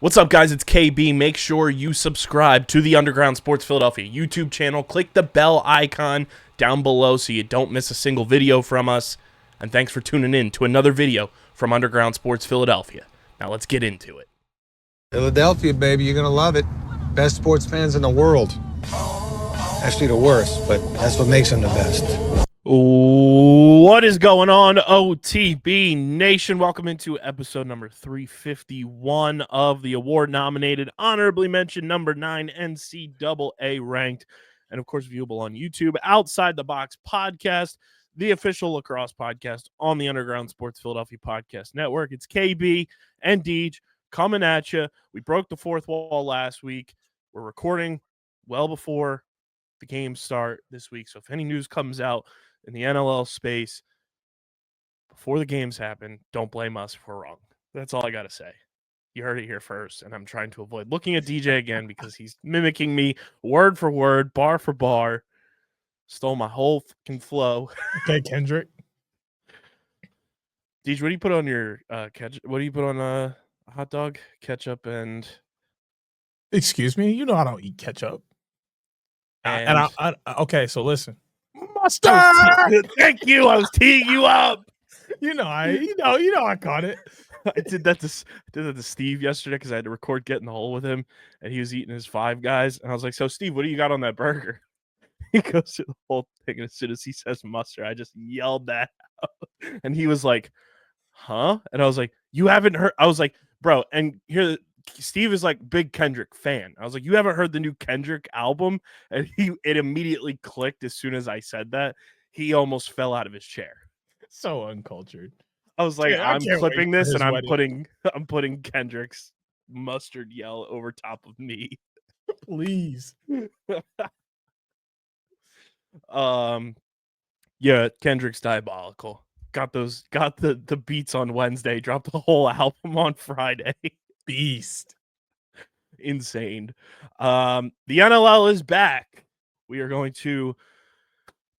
What's up, guys? It's KB. Make sure you subscribe to the Underground Sports Philadelphia YouTube channel. Click the bell icon down below so you don't miss a single video from us. And thanks for tuning in to another video from Underground Sports Philadelphia. Now let's get into it. Philadelphia, baby, you're going to love it. Best sports fans in the world. Actually, the worst, but that's what makes them the best. What is going on, OTB Nation? Welcome into episode number 351 of the award-nominated, honorably mentioned number 9 NCAA ranked, and of course viewable on YouTube, Outside the Box podcast, the official lacrosse podcast on the Underground Sports Philadelphia Podcast Network. It's KB and Deej coming at you. We broke the fourth wall last week. We're recording well before the games start this week, so if any news comes out in the NLL space before the games happen, don't blame us if we're wrong. That's all I got to say. You heard it here first, and I'm trying to avoid looking at DJ again because he's mimicking me word for word, bar for bar. Stole my whole fucking flow. Okay, Kendrick. DJ, what do you put on your ketchup? What do you put on a hot dog? Ketchup and... Excuse me? You know I don't eat ketchup. Okay, so listen. Mustard! Thank you. I was teeing you up. You know I caught it. I did that to Steve yesterday because I had to record Get in the Hole with him, and he was eating his Five Guys, and I was like, "So, Steve, what do you got on that burger?" He goes through the whole thing, and as soon as he says mustard, I just yelled that out, and he was like, "Huh?" And I was like, "You haven't heard?" I was like, "Bro," and here. Steve is like big Kendrick fan. I was like, "You haven't heard the new Kendrick album?" And it immediately clicked as soon as I said that. He almost fell out of his chair. So uncultured. I was like, Dude, I I'm can't clipping wait for this and his wedding. I'm putting Kendrick's mustard yell over top of me. Please. Yeah, Kendrick's diabolical. Got the beats on Wednesday, dropped the whole album on Friday. Beast. Insane. The NLL is back. We are going to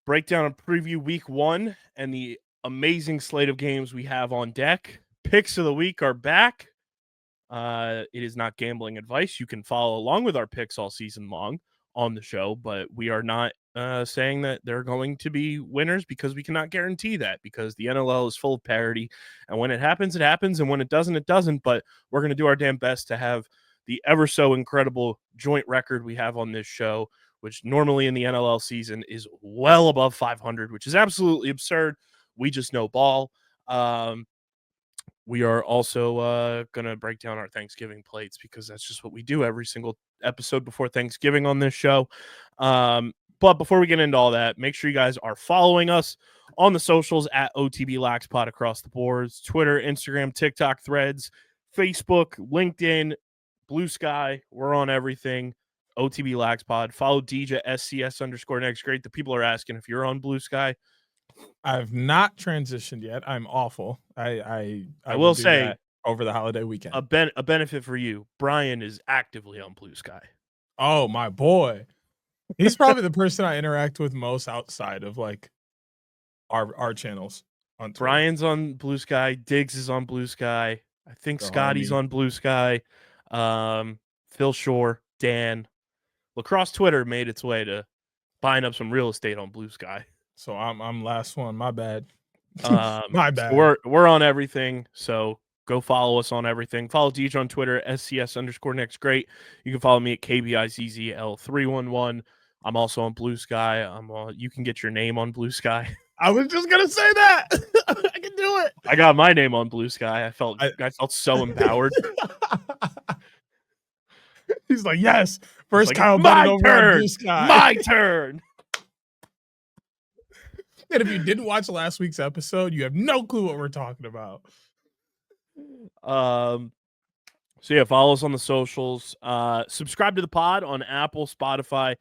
break down and preview week 1 and the amazing slate of games we have on deck. Picks of the week are back. It is not gambling advice. You can follow along with our picks all season long on the show, but we are not saying that they're going to be winners because we cannot guarantee that, because the NLL is full of parity, and when it happens, it happens, and when it doesn't, it doesn't. But we're going to do our damn best to have the ever so incredible joint record we have on this show, which normally in the NLL season is well above 500, which is absolutely absurd. We just know ball. We are also going to break down our Thanksgiving plates because that's just what we do every single episode before Thanksgiving on this show. But before we get into all that, make sure you guys are following us on the socials at OTB LaxPod across the boards: Twitter, Instagram, TikTok, Threads, Facebook, LinkedIn, Blue Sky. We're on everything. OTB LaxPod. Follow DJ SCS_next grade. The people are asking if you're on Blue Sky. I've not transitioned yet. I'm awful. I will say that over the holiday weekend. A benefit for you. Brian is actively on Blue Sky. Oh, my boy. He's probably the person I interact with most outside of like our channels on Twitter. Brian's on Blue Sky. Diggs is on Blue Sky. I think Scotty's on Blue Sky. Phil Shore, Dan. Lacrosse Twitter made its way to buying up some real estate on Blue Sky. So I'm last one. My bad. My bad. So we're on everything. So go follow us on everything. Follow DJ on Twitter, SCS_next great. You can follow me at KBIZZL311. I'm also on Blue Sky. You can get your name on Blue Sky. I was just gonna say that. I can do it. I got my name on Blue Sky. I felt so empowered. He's like, yes. First like, Kyle Bennett over on Blue Sky. My turn. And if you didn't watch last week's episode, you have no clue what we're talking about. So yeah, follow us on the socials. Subscribe to the pod on Apple, Spotify.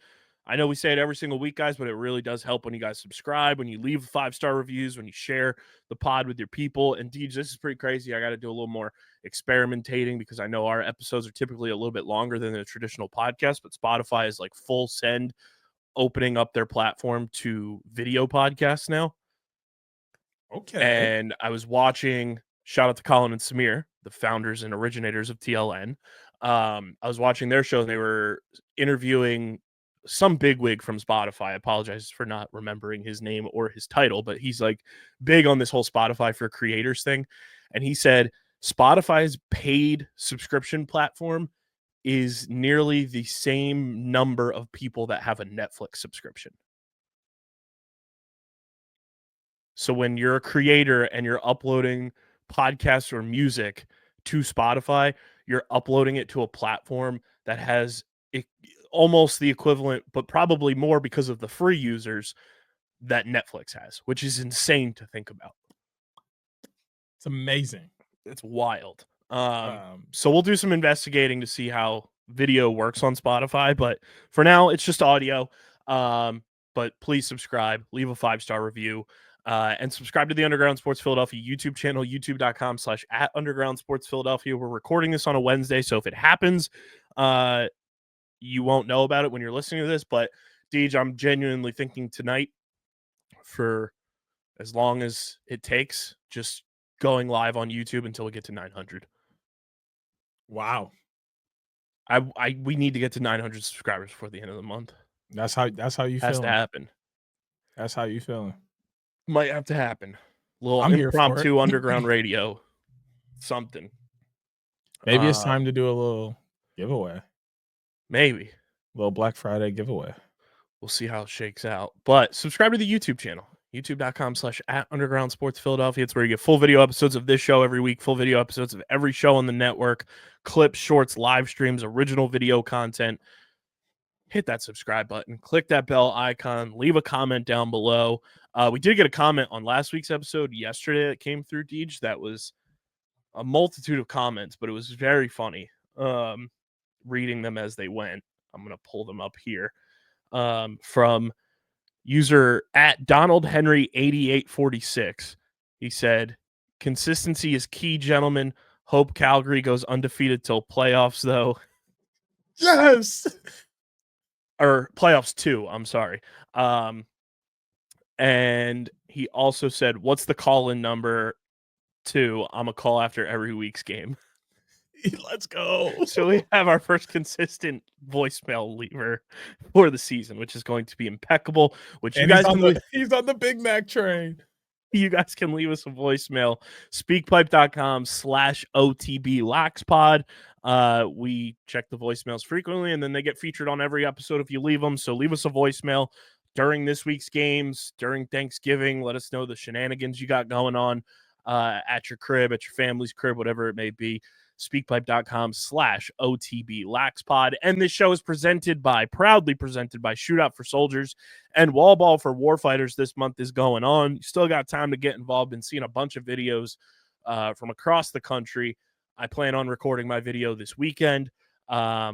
I know we say it every single week, guys, but it really does help when you guys subscribe, when you leave 5-star reviews, when you share the pod with your people. And Deej, this is pretty crazy. I got to do a little more experimentating because I know our episodes are typically a little bit longer than the traditional podcast, but Spotify is like full send, opening up their platform to video podcasts now. Okay. And I was watching, shout out to Colin and Samir, the founders and originators of TLN. I was watching their show and they were interviewing some bigwig from Spotify. I apologize for not remembering his name or his title, but he's like big on this whole Spotify for creators thing. And he said Spotify's paid subscription platform is nearly the same number of people that have a Netflix subscription. So when you're a creator and you're uploading podcasts or music to Spotify, you're uploading it to a platform that has almost the equivalent, but probably more because of the free users that Netflix has, which is insane to think about. It's amazing. It's wild. So we'll do some investigating to see how video works on Spotify, but for now it's just audio. But please subscribe, leave a 5-star review, and subscribe to the Underground Sports Philadelphia YouTube channel, youtube.com/@Underground Sports Philadelphia. We're recording this on a Wednesday, so if it happens, you won't know about it when you're listening to this. But Deej, I'm genuinely thinking tonight, for as long as it takes, just going live on YouTube until we get to 900. Wow. We need to get to 900 subscribers before the end of the month. That's how you Has feeling. to happen. That's how you feeling. Might have to happen. Little I'm here for impromptu it. underground radio. Something. Maybe it's time to do a little giveaway. Maybe. Little Black Friday giveaway. We'll see how it shakes out. But subscribe to the YouTube channel, youtube.com/@Underground Sports Philadelphia. It's where you get full video episodes of this show every week, full video episodes of every show on the network, clips, shorts, live streams, original video content. Hit that subscribe button, click that bell icon, leave a comment down below. We did get a comment on last week's episode yesterday that came through, Deej. That was a multitude of comments, but it was very funny reading them as they went. I'm going to pull them up here. From user @DonaldHenry8846. He said, "Consistency is key, gentlemen. Hope Calgary goes undefeated till playoffs, though." Yes. Or playoffs 2, I'm sorry. And he also said, "What's the call-in number 2? I'm a call after every week's game." Let's go. So we have our first consistent voicemail lever for the season, which is going to be impeccable. Which And you guys he's on the Big Mac train. You guys can leave us a voicemail, speakpipe.com/OTBLaxPod. We check the voicemails frequently, and then they get featured on every episode if you leave them. So leave us a voicemail during this week's games, during Thanksgiving. Let us know the shenanigans you got going on at your crib, at your family's crib, whatever it may be. Speakpipe.com/OTBLaxPod. And this show is proudly presented by Shootout For Soldiers and Wall Ball for Warfighters. This month is going on. You still got time to get involved in seeing a bunch of videos from across the country. I plan on recording my video this weekend. Wall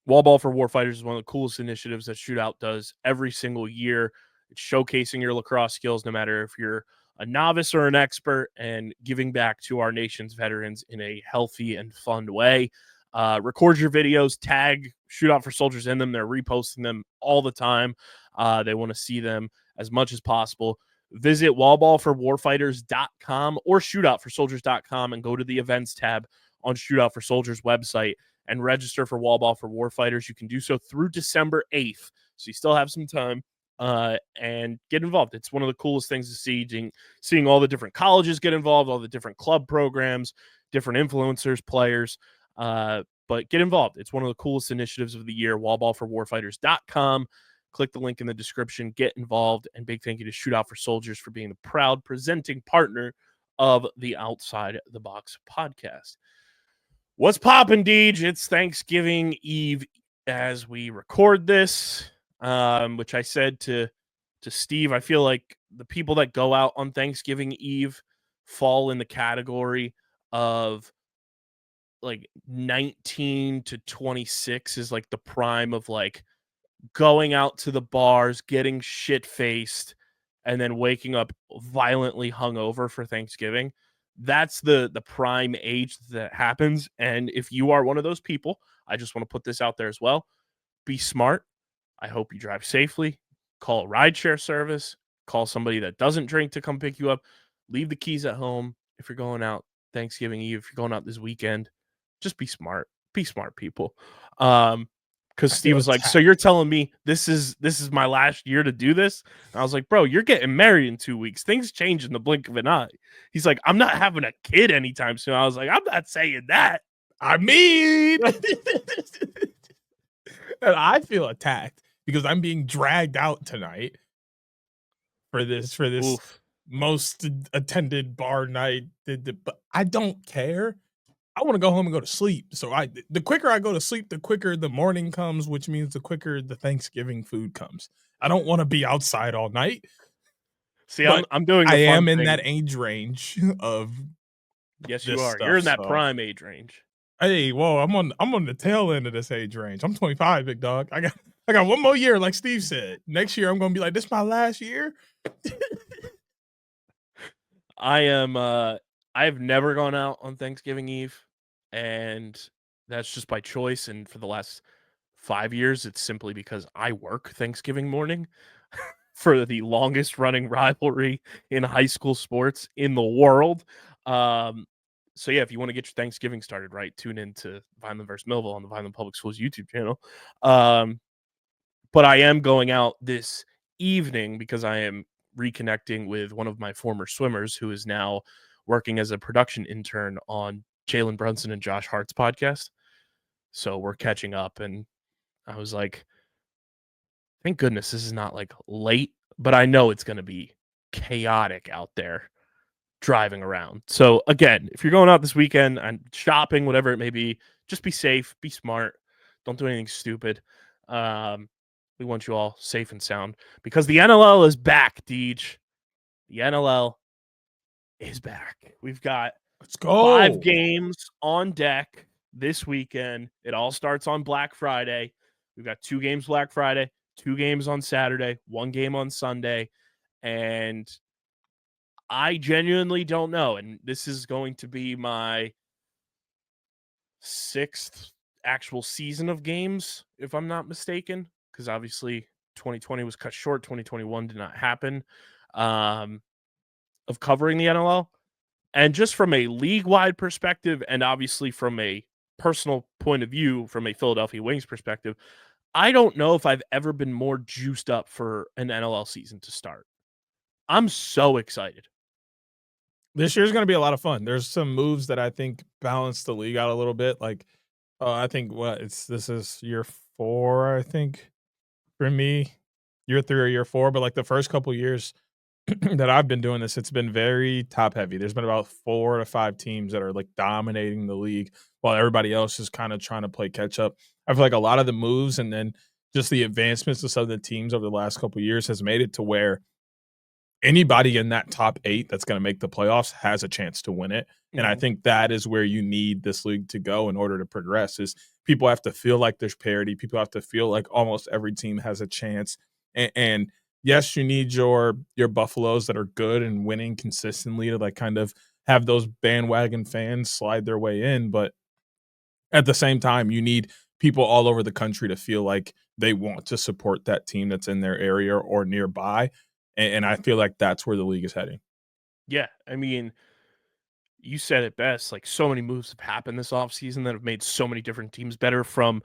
Ball for Warfighters is one of the coolest initiatives that Shootout does every single year. It's showcasing your lacrosse skills, no matter if you're a novice or an expert, and giving back to our nation's veterans in a healthy and fun way. Record your videos, tag Shootout For Soldiers in them. They're reposting them all the time. They want to see them as much as possible. Visit wallballforwarfighters.com or shootoutforsoldiers.com and go to the events tab on Shootout For Soldiers website and register for Wall Ball for Warfighters. You can do so through December 8th, so you still have some time. And get involved. It's one of the coolest things to see, seeing all the different colleges get involved, all the different club programs, different influencers, players. But get involved. It's one of the coolest initiatives of the year. Wallballforwarfighters.com. Click the link in the description. Get involved. And big thank you to Shootout For Soldiers for being the proud presenting partner of the Outside the Box podcast. What's poppin', Deej? It's Thanksgiving Eve as we record this. Which I said to Steve, I feel like the people that go out on Thanksgiving Eve fall in the category of like 19 to 26 is like the prime of like going out to the bars, getting shit-faced, and then waking up violently hungover for Thanksgiving. That's the prime age that happens. And if you are one of those people, I just want to put this out there as well. Be smart. I hope you drive safely. Call a rideshare service. Call somebody that doesn't drink to come pick you up. Leave the keys at home if you're going out Thanksgiving Eve. If you're going out this weekend, just be smart. be smart, people. Because Steve was like, so you're telling me this is my last year to do this? And I was like, bro, you're getting married in 2 weeks. Things change in the blink of an eye. He's like, I'm not having a kid anytime soon. I was like, I'm not saying that. I mean, and I feel attacked because I'm being dragged out tonight for this Oof. most attended bar night. But I don't care. I want to go home and go to sleep. So the quicker I go to sleep, the quicker the morning comes, which means the quicker the Thanksgiving food comes. I don't want to be outside all night. See, I'm doing the I fun am in thing. that age range of Yes, you this are. stuff, You're in that so. prime age range. Hey, whoa, I'm on the tail end of this age range. I'm 25, big dog. I got one more year, like Steve said. Next year I'm gonna be like, this is my last year. I've never gone out on Thanksgiving Eve, and that's just by choice. And for the last 5 years, it's simply because I work Thanksgiving morning for the longest running rivalry in high school sports in the world. So yeah, if you want to get your Thanksgiving started right, tune in to Vineland versus Millville on the Vineland Public Schools YouTube channel. But I am going out this evening because I am reconnecting with one of my former swimmers who is now working as a production intern on Jalen Brunson and Josh Hart's podcast. So we're catching up, and I was like, thank goodness this is not like late, but I know it's going to be chaotic out there driving around. So again, if you're going out this weekend and shopping, whatever it may be, just be safe, be smart, don't do anything stupid. We want you all safe and sound because the NLL is back, Deej. The NLL is back. We've got Let's go. 5 games on deck this weekend. It all starts on Black Friday. We've got 2 games Black Friday, 2 games on Saturday, 1 game on Sunday, and I genuinely don't know. And this is going to be my 6th actual season of games, if I'm not mistaken, because obviously 2020 was cut short. 2021 did not happen, of covering the NLL. And just from a league-wide perspective, and obviously from a personal point of view, from a Philadelphia Wings perspective, I don't know if I've ever been more juiced up for an NLL season to start. I'm so excited. This year's going to be a lot of fun. There's some moves that I think balance the league out a little bit. Like, I think this is year 4, I think, for me. Year 3 or year 4, but like the first couple years that I've been doing this, it's been very top heavy. There's been about 4 to 5 teams that are like dominating the league while everybody else is kind of trying to play catch up. I feel like a lot of the moves and then just the advancements of some of the teams over the last couple of years has made it to where anybody in that top 8 that's going to make the playoffs has a chance to win it. And I think that is where you need this league to go in order to progress. Is people have to feel like there's parity. People have to feel like almost every team has a chance. And yes, you need your Buffaloes that are good and winning consistently to like kind of have those bandwagon fans slide their way in. But at the same time, you need people all over the country to feel like they want to support that team that's in their area or nearby. And I feel like that's where the league is heading. Yeah, I mean, you said it best. Like, so many moves have happened this offseason that have made so many different teams better, from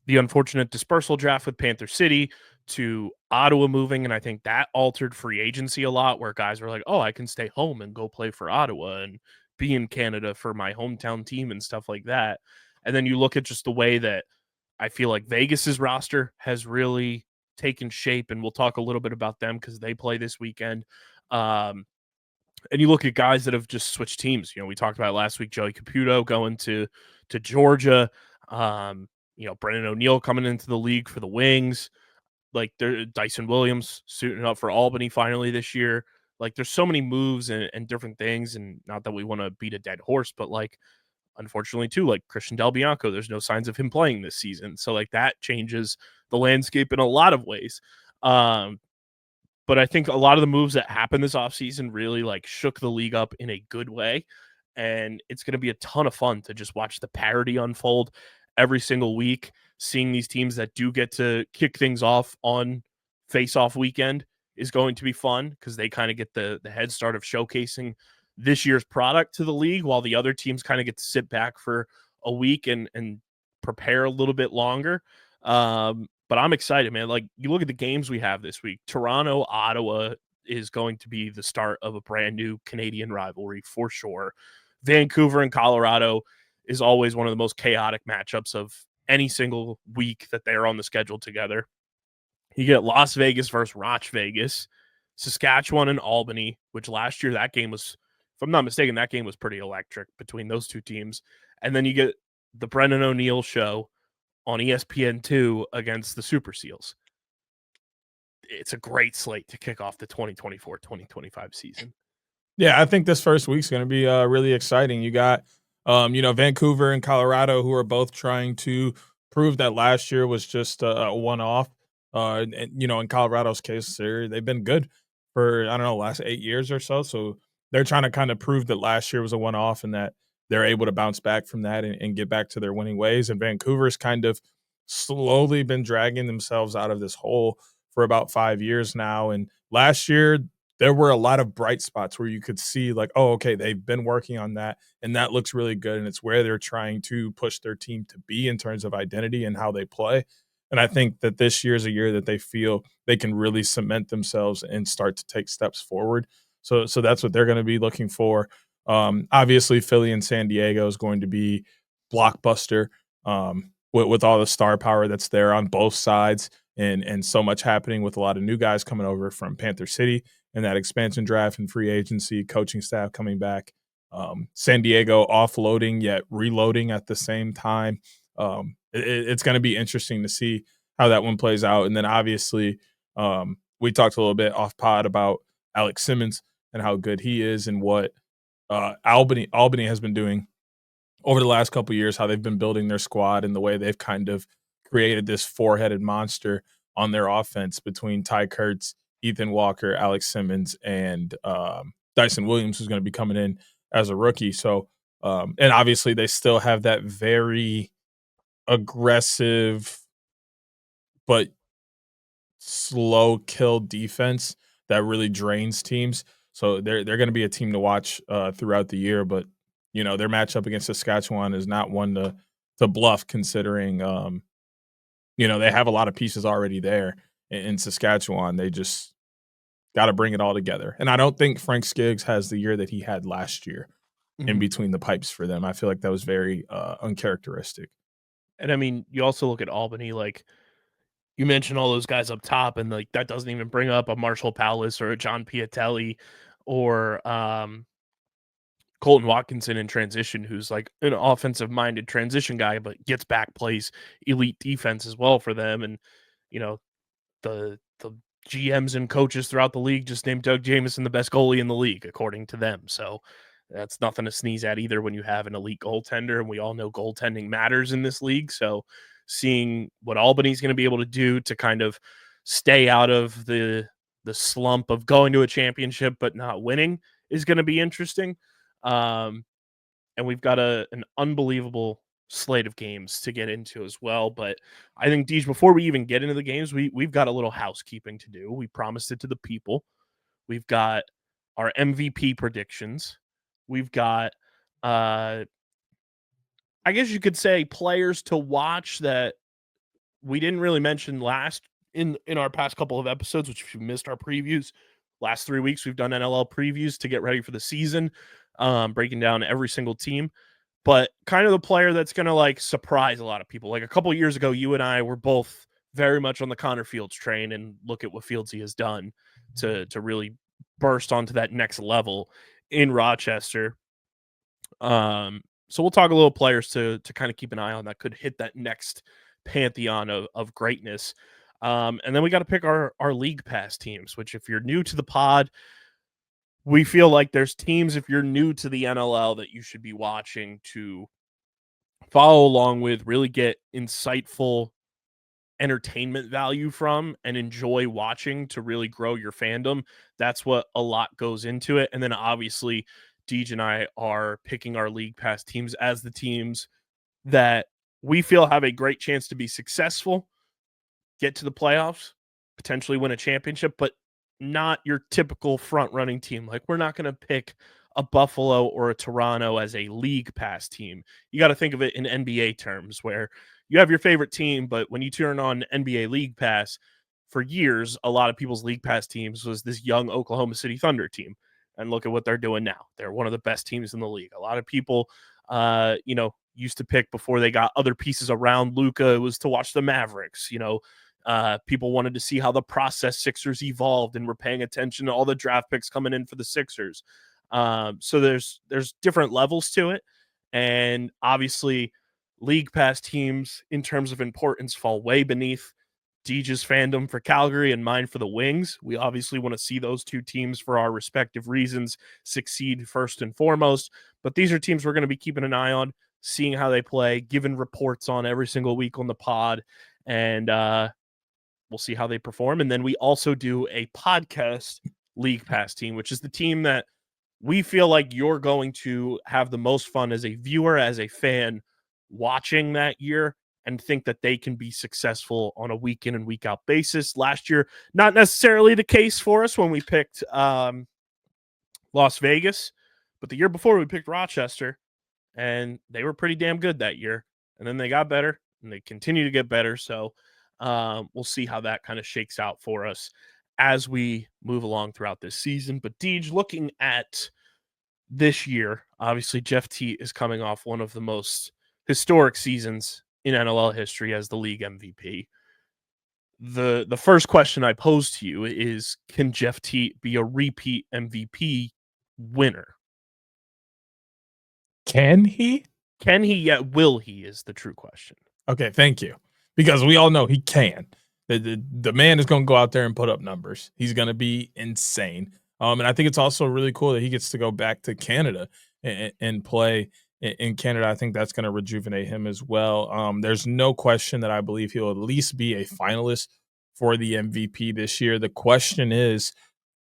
the unfortunate dispersal draft with Panther City to Ottawa moving. And I think that altered free agency a lot, where guys were like, oh, I can stay home and go play for Ottawa and be in Canada for my hometown team and stuff like that. And then you look at just the way that I feel like Vegas's roster has really taken shape. And we'll talk a little bit about them because they play this weekend. And you look at guys that have just switched teams. You know, we talked about last week, Joey Caputo going to Georgia. Brennan O'Neill coming into the league for the Wings. Like, Dyson Williams suiting up for Albany finally this year. Like, there's so many moves and different things. And not that we want to beat a dead horse, but like, unfortunately too, like Christian Del Bianco, there's no signs of him playing this season. So like, that changes the landscape in a lot of ways. But I think a lot of the moves that happened this offseason really like shook the league up in a good way. And it's going to be a ton of fun to just watch the parity unfold every single week. Seeing these teams that do get to kick things off on Faceoff Weekend is going to be fun because they kind of get the head start of showcasing this year's product to the league, while the other teams kind of get to sit back for a week and prepare a little bit longer. But I'm excited, man. Like, you look at the games we have this week. Toronto, Ottawa is going to be the start of a brand new Canadian rivalry for sure. Vancouver and Colorado is always one of the most chaotic matchups of any single week that they're on the schedule together. You get Las Vegas versus Roch Vegas, Saskatchewan and Albany, which last year that game was, if I'm not mistaken, that game was pretty electric between those two teams. And then you get the Brendan O'Neill show on ESPN2 against the Super Seals. It's a great slate to kick off the 2024-2025 season. Yeah, I think this first week's going to be really exciting. You got, Vancouver and Colorado, who are both trying to prove that last year was just a one-off. And in Colorado's case, they've been good for, I don't know, last 8 years or so. So they're trying to kind of prove that last year was a one-off and that they're able to bounce back from that and get back to their winning ways. And Vancouver's kind of slowly been dragging themselves out of this hole for about 5 years now. And last year, there were a lot of bright spots where you could see like, oh, okay, they've been working on that and that looks really good. And it's where they're trying to push their team to be in terms of identity and how they play. And I think that this year is a year that they feel they can really cement themselves and start to take steps forward. So that's what they're going to be looking for. Obviously, Philly and San Diego is going to be blockbuster with all the star power that's there on both sides and so much happening with a lot of new guys coming over from Panther City and that expansion draft and free agency, coaching staff coming back. San Diego offloading yet reloading at the same time. It's going to be interesting to see how that one plays out. And then obviously, we talked a little bit off pod about Alex Simmons and how good he is and what Albany has been doing over the last couple of years, how they've been building their squad and the way they've kind of created this four-headed monster on their offense between Ty Kurtz, Ethan Walker, Alex Simmons, and Dyson Williams, who's going to be coming in as a rookie. So, and obviously they still have that very aggressive but slow kill defense that really drains teams. So they're going to be a team to watch throughout the year. But their matchup against Saskatchewan is not one to bluff, considering they have a lot of pieces already there in Saskatchewan. They just got to bring it all together. And I don't think Frank Skiggs has the year that he had last year in between the pipes for them. I feel like that was very uncharacteristic. And I mean, you also look at Albany, like you mentioned all those guys up top, and like that doesn't even bring up a Marshall Palace or a John Piatelli or Colton Watkinson in transition, who's like an offensive-minded transition guy, but gets back, plays elite defense as well for them. And the GMs and coaches throughout the league just named Doug Jamieson the best goalie in the league, according to them. So that's nothing to sneeze at either when you have an elite goaltender, and we all know goaltending matters in this league. So seeing what Albany's going to be able to do to kind of stay out of the slump of going to a championship but not winning is going to be interesting. And we've got an unbelievable slate of games to get into as well. But I think, Deej, before we even get into the games, we've got a little housekeeping to do. We promised it to the people. We've got our MVP predictions. We've got, I guess you could say, players to watch that we didn't really mention in our past couple of episodes, which if you missed our previews, last 3 weeks, we've done NLL previews to get ready for the season, breaking down every single team. But kind of the player that's going to like surprise a lot of people. Like a couple of years ago, you and I were both very much on the Connor Fields train, and look at what Fieldsy has done to really burst onto that next level in Rochester. So we'll talk a little players to kind of keep an eye on that could hit that next pantheon of greatness. And then we got to pick our league pass teams, which if you're new to the pod, we feel like there's teams, if you're new to the NLL, that you should be watching to follow along with, really get insightful entertainment value from, and enjoy watching to really grow your fandom. That's what a lot goes into it. And then obviously Deej and I are picking our league pass teams as the teams that we feel have a great chance to be successful, get to the playoffs, potentially win a championship, but not your typical front running team. Like, we're not going to pick a Buffalo or a Toronto as a league pass team. You got to think of it in NBA terms, where you have your favorite team, but when you turn on NBA League Pass, for years, a lot of people's League Pass teams was this young Oklahoma City Thunder team. And look at what they're doing now. They're one of the best teams in the league. A lot of people, used to pick before they got other pieces around Luka. It was to watch the Mavericks. People wanted to see how the process Sixers evolved and were paying attention to all the draft picks coming in for the Sixers. So there's different levels to it. And obviously, league pass teams in terms of importance fall way beneath Deej's fandom for Calgary and mine for the Wings. We obviously want to see those two teams, for our respective reasons, succeed first and foremost. But these are teams we're going to be keeping an eye on, seeing how they play, giving reports on every single week on the pod, and we'll see how they perform. And then we also do a podcast league pass team, which is the team that we feel like you're going to have the most fun as a viewer, as a fan, watching that year, and think that they can be successful on a week in and week out basis. Last year, not necessarily the case for us when we picked Las Vegas, but the year before we picked Rochester, and they were pretty damn good that year. And then they got better, and they continue to get better. So we'll see how that kind of shakes out for us as we move along throughout this season. But Deej, looking at this year, obviously Jeff Teat is coming off one of the most historic seasons in NLL history as the league MVP. The first question I pose to you is, can Jeff Teat be a repeat MVP winner? Can he? Can he yet? Will he is the true question. Okay, thank you. Because we all know he can. The man is going to go out there and put up numbers. He's going to be insane. And I think it's also really cool that he gets to go back to Canada and play in Canada. I think that's going to rejuvenate him as well. There's no question that I believe he'll at least be a finalist for the MVP this year. The question is,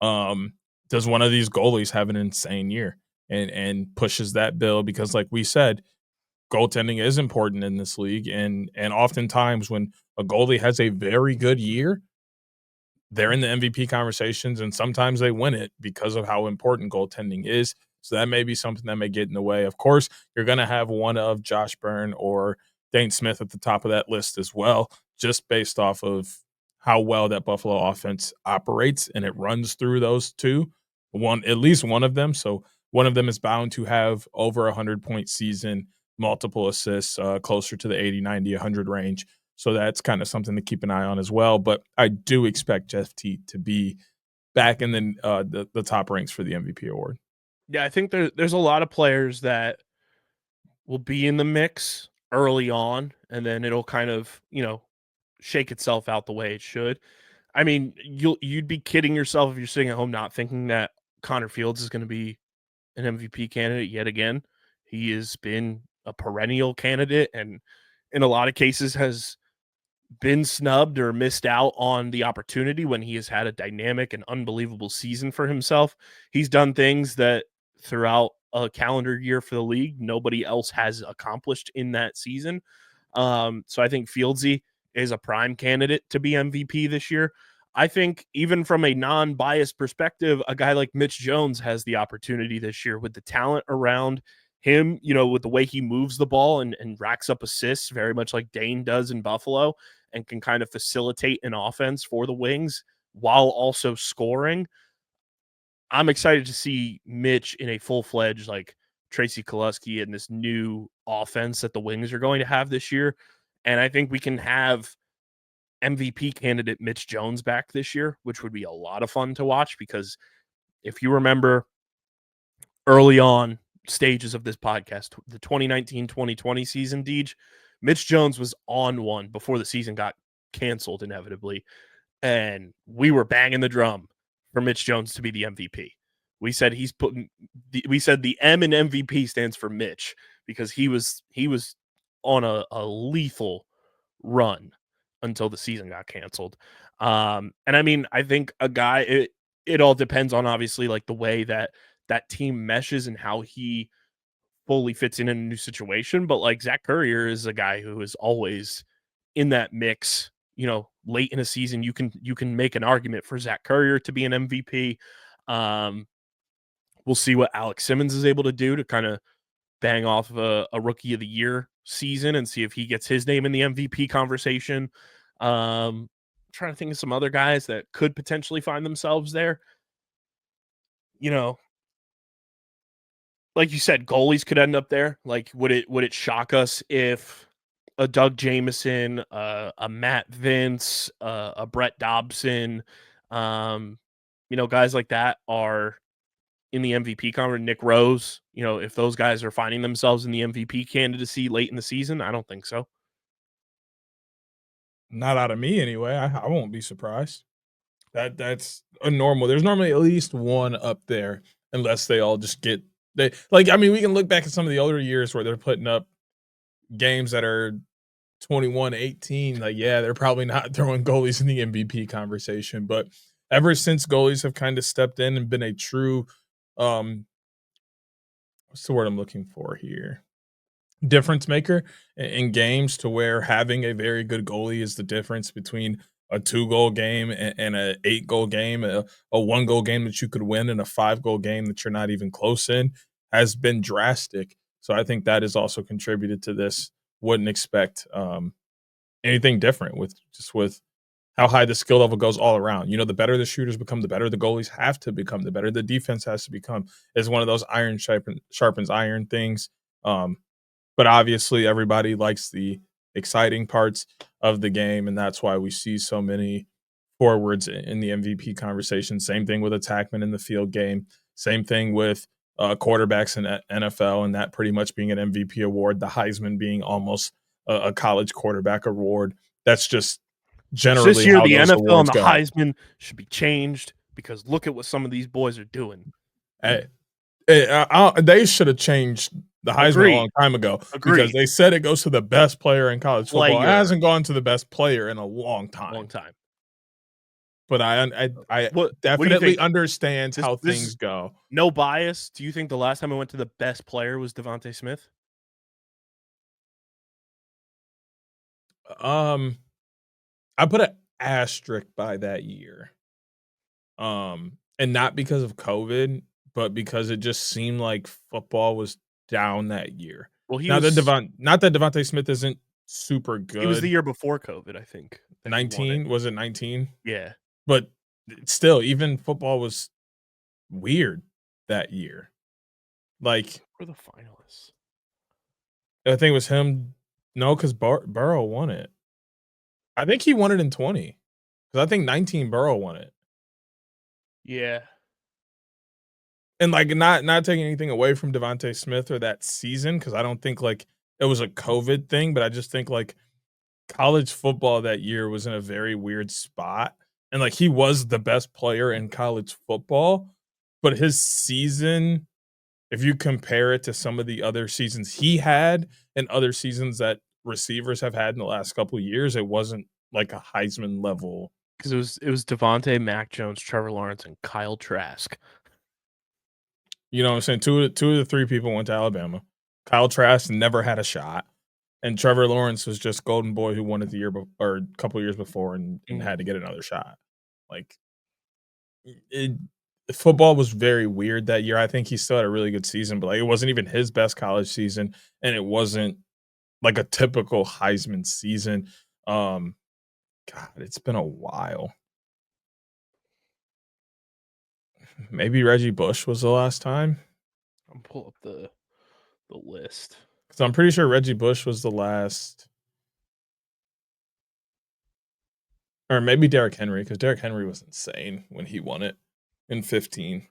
does one of these goalies have an insane year and pushes that bill? Because like we said, goaltending is important in this league. And oftentimes when a goalie has a very good year, they're in the MVP conversations, and sometimes they win it because of how important goaltending is. So that may be something that may get in the way. Of course, you're going to have one of Josh Byrne or Dane Smith at the top of that list as well, just based off of how well that Buffalo offense operates, and it runs through those two, at least one of them. So one of them is bound to have over 100-point season, multiple assists, closer to the 80, 90, 100 range. So that's kind of something to keep an eye on as well. But I do expect Jeff Teat to be back in the top ranks for the MVP award. Yeah, I think there's a lot of players that will be in the mix early on, and then it'll kind of, shake itself out the way it should. I mean, you'd be kidding yourself if you're sitting at home not thinking that Connor Fields is going to be an MVP candidate yet again. He has been a perennial candidate, and in a lot of cases has been snubbed or missed out on the opportunity when he has had a dynamic and unbelievable season for himself. He's done things that throughout a calendar year for the league nobody else has accomplished in that season. So I think Fieldsy is a prime candidate to be MVP this year. I think even from a non-biased perspective, a guy like Mitch Jones has the opportunity this year with the talent around him, with the way he moves the ball and racks up assists, very much like Dane does in Buffalo, and can kind of facilitate an offense for the Wings while also scoring. I'm excited to see Mitch in a full-fledged, like Tracy Kelusky, and this new offense that the Wings are going to have this year. And I think we can have MVP candidate Mitch Jones back this year, which would be a lot of fun to watch, because if you remember early on stages of this podcast, the 2019-2020 season, Deej, Mitch Jones was on one before the season got canceled inevitably, and we were banging the drum for Mitch Jones to be the MVP. We said the M in MVP stands for Mitch, because he was on a lethal run until the season got canceled. And I mean, I think a guy, it all depends on obviously like the way that team meshes and how he fully fits in a new situation. But like Zach Currier is a guy who is always in that mix. Late in a season, you can make an argument for Zach Currier to be an MVP. We'll see what Alex Simmons is able to do to kind of bang off a rookie of the year season and see if he gets his name in the MVP conversation. Trying to think of some other guys that could potentially find themselves there. You know, like you said, goalies could end up there. Like, would it shock us if a Doug Jamieson, a Matt Vince, a Brett Dobson, guys like that are in the MVP conversation? Nick Rose, if those guys are finding themselves in the MVP candidacy late in the season? I don't think so. Not out of me anyway. I won't be surprised. That's a normal. There's normally at least one up there, unless they all just get we can look back at some of the older years where they're putting up games that are 21-18. Like, yeah, they're probably not throwing goalies in the MVP conversation. But ever since goalies have kind of stepped in and been a true what's the word I'm looking for here? Difference maker in games, to where having a very good goalie is the difference between a 2-goal game and a 8-goal game, a 1-goal game that you could win, and a 5-goal game that you're not even close in, has been drastic. So I think that has also contributed to this. Wouldn't expect anything different with how high the skill level goes all around. The better the shooters become, the better the goalies have to become, the better the defense has to become. Is one of those iron sharpens iron things. But obviously everybody likes the exciting parts of the game, and that's why we see so many forwards in the MVP conversation. Same thing with attackmen in the field game. Same thing with quarterbacks in NFL, and that pretty much being an MVP award, the Heisman being almost a college quarterback award. That's just generally this year how the those NFL awards and the go. Heisman should be changed, because look at what some of these boys are doing. They should have changed the Heisman a long time ago, because they said it goes to the best player in college football. It hasn't gone to the best player in a long time. But I definitely understand how things go. No bias. Do you think the last time I went to the best player was Devontae Smith? I put an asterisk by that year. And not because of COVID, but because it just seemed like football was down that year. Well, not that Devontae Smith isn't super good. It was the year before COVID, I think. 19? Was it 19? Yeah. But still, even football was weird that year. Like, for the finalists, I think it was him. No, because Burrow won it. I think he won it in 20. Because I think 19 Burrow won it. Yeah. And not taking anything away from Devontae Smith or that season, because I don't think it was a COVID thing, but I just think college football that year was in a very weird spot. And he was the best player in college football, but his season, if you compare it to some of the other seasons he had and other seasons that receivers have had in the last couple of years, it wasn't like a Heisman level. Because it was Devontae, Mac Jones, Trevor Lawrence, and Kyle Trask. You know what I'm saying? Two of the three people went to Alabama. Kyle Trask never had a shot, and Trevor Lawrence was just golden boy who won it the year or a couple of years before and had to get another shot. Football was very weird that year. I think he still had a really good season, but it wasn't even his best college season, and it wasn't like a typical Heisman season. God, it's been a while. Maybe Reggie Bush was the last time. I'll pull up the list, because I'm pretty sure Reggie Bush was the last, or maybe Derrick Henry, because Derrick Henry was insane when he won it in 15.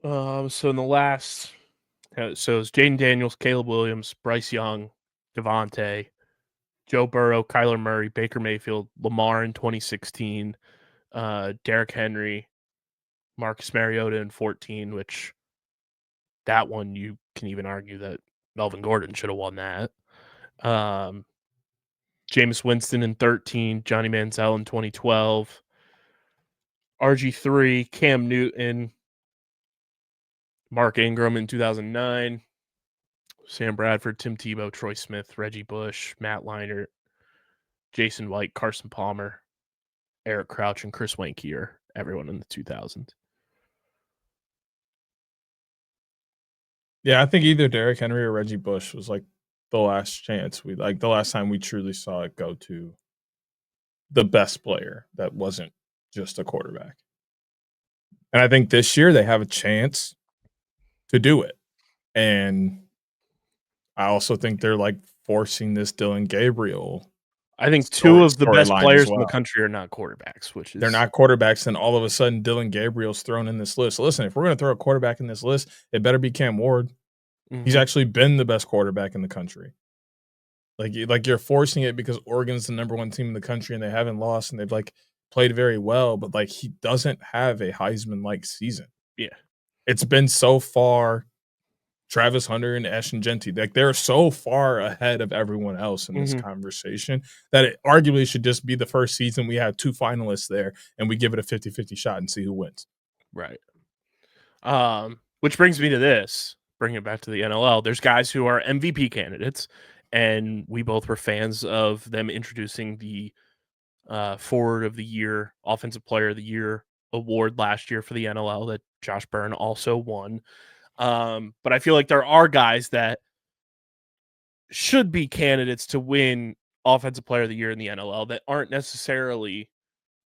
So in the last, so it's Jaden Daniels, Caleb Williams, Bryce Young, Devontae, Joe Burrow, Kyler Murray, Baker Mayfield, Lamar in 2016, Derrick Henry, Marcus Mariota in 14, which that one you can even argue that Melvin Gordon should have won that. Jameis Winston in 13, Johnny Manziel in 2012, RG3, Cam Newton, Mark Ingram in 2009, Sam Bradford, Tim Tebow, Troy Smith, Reggie Bush, Matt Leinart, Jason White, Carson Palmer, Eric Crouch, and Chris Wanke, everyone in the 2000s. Yeah, I think either Derrick Henry or Reggie Bush was like the last chance the last time we truly saw it go to the best player that wasn't just a quarterback. And I think this year they have a chance to do it. And I also think they're like forcing this Dylan Gabriel I think two of the best storyline as players in the well. country are not quarterbacks, which is They're not quarterbacks, and all of a sudden Dylan Gabriel's thrown in this list. Listen, if we're going to throw a quarterback in this list, it better be Cam Ward. He's actually been the best quarterback in the country. Like you're forcing it because Oregon's the number 1 team in the country and they haven't lost and they've like played very well, but like he doesn't have a Heisman-like season. Yeah. It's been so far Travis Hunter and Ashton Genty. Like they're so far ahead of everyone else in this conversation that it arguably should just be the first season we have 2 finalists there and we give it a 50-50 shot and see who wins. Right. Which brings me to this. Bring it back to the NLL. There's guys who are MVP candidates, and we both were fans of them introducing the Forward of the Year, Offensive Player of the Year award last year for the NLL that Josh Byrne also won. But I feel like there are guys that should be candidates to win Offensive Player of the Year in the NLL that aren't necessarily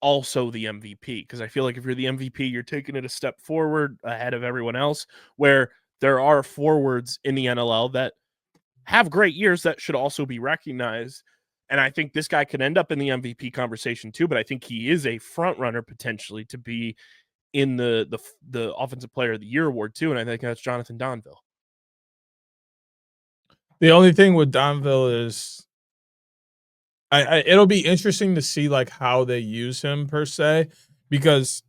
also the MVP, because I feel like if you're the MVP, you're taking it a step forward ahead of everyone else, where there are forwards in the NLL that have great years that should also be recognized. And I think this guy could end up in the MVP conversation too, but I think he is a front runner potentially to be in the Offensive Player of the Year award too, and I think that's Jonathan Donville. The only thing with Donville is it'll be interesting to see like how they use him per se, because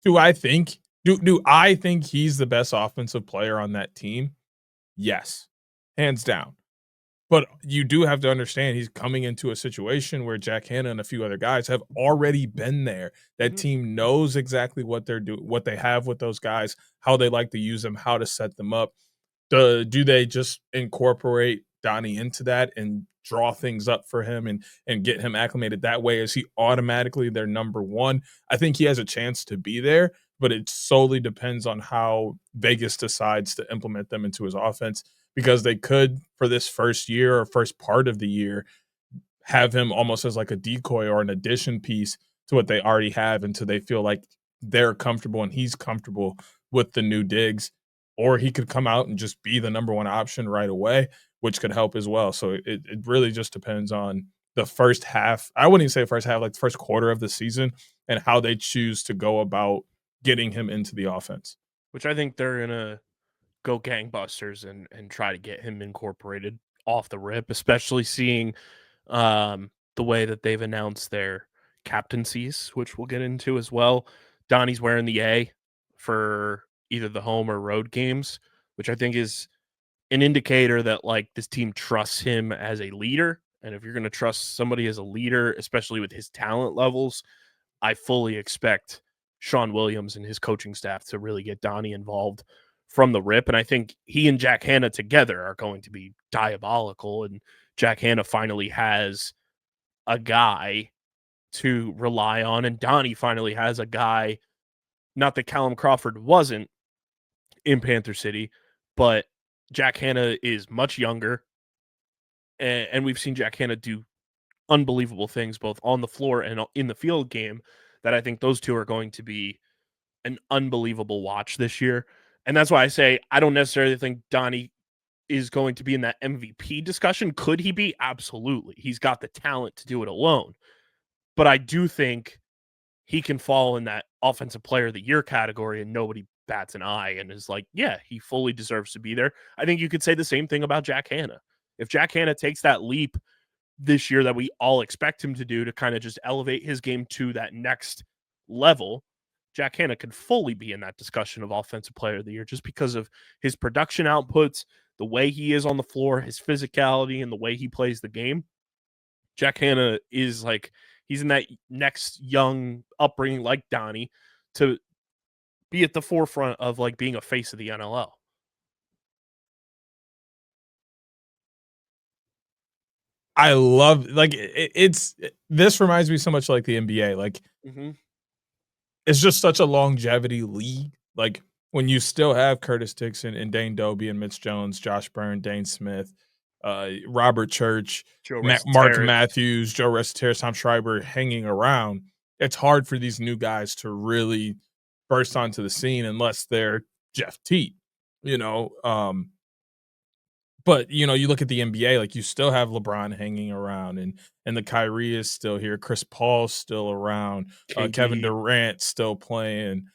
do I think he's the best offensive player on that team? Yes, hands down. But you do have to understand he's coming into a situation where Jack Hanna and a few other guys have already been there. That team knows exactly what they're doing, what they have with those guys, how they like to use them, how to set them up. Do they just incorporate Donnie into that and draw things up for him and get him acclimated that way? Is he automatically their number 1? I think he has a chance to be there, but it solely depends on how Vegas decides to implement them into his offense, because they could, for this first year or first part of the year, have him almost as like a decoy or an addition piece to what they already have until they feel like they're comfortable and he's comfortable with the new digs. Or he could come out and just be the number 1 option right away, which could help as well. So it really just depends on the first half. I wouldn't even say first half, like the first quarter of the season, and how they choose to go about getting him into the offense. Which I think they're gonna go gangbusters and try to get him incorporated off the rip, especially seeing the way that they've announced their captaincies, which we'll get into as well. Donnie's wearing the A for either the home or road games, which I think is an indicator that like this team trusts him as a leader. And if you're going to trust somebody as a leader, especially with his talent levels, I fully expect Sean Williams and his coaching staff to really get Donnie involved from the rip. And I think he and Jack Hanna together are going to be diabolical. And Jack Hanna finally has a guy to rely on. And Donnie finally has a guy, not that Callum Crawford wasn't in Panther City, but Jack Hanna is much younger. And we've seen Jack Hanna do unbelievable things both on the floor and in the field game, that I think those two are going to be an unbelievable watch this year. And that's why I say I don't necessarily think Donnie is going to be in that MVP discussion. Could he be? Absolutely. He's got the talent to do it alone. But I do think he can fall in that Offensive Player of the Year category and nobody bats an eye and is like, yeah, he fully deserves to be there. I think you could say the same thing about Jack Hanna. If Jack Hanna takes that leap this year that we all expect him to do to kind of just elevate his game to that next level, Jack Hanna could fully be in that discussion of Offensive Player of the Year just because of his production outputs, the way he is on the floor, his physicality, and the way he plays the game. Jack Hanna is like, he's in that next young upbringing like Donnie to be at the forefront of like being a face of the NLL. I love this reminds me so much like the NBA. Like it's just such a longevity league. Like when you still have Curtis Dixon and Dane Doby and Mitch Jones, Josh Byrne, Dane Smith, Robert Church, Joe Mark Resiteris. Matthews, Joe Resiteris, Tom Schreiber hanging around, it's hard for these new guys to really burst onto the scene unless they're Jeff Teat, you know. But you know, you look at the NBA, like you still have LeBron hanging around, and the Kyrie is still here. Chris Paul's still around. Kevin KD. Durant still playing.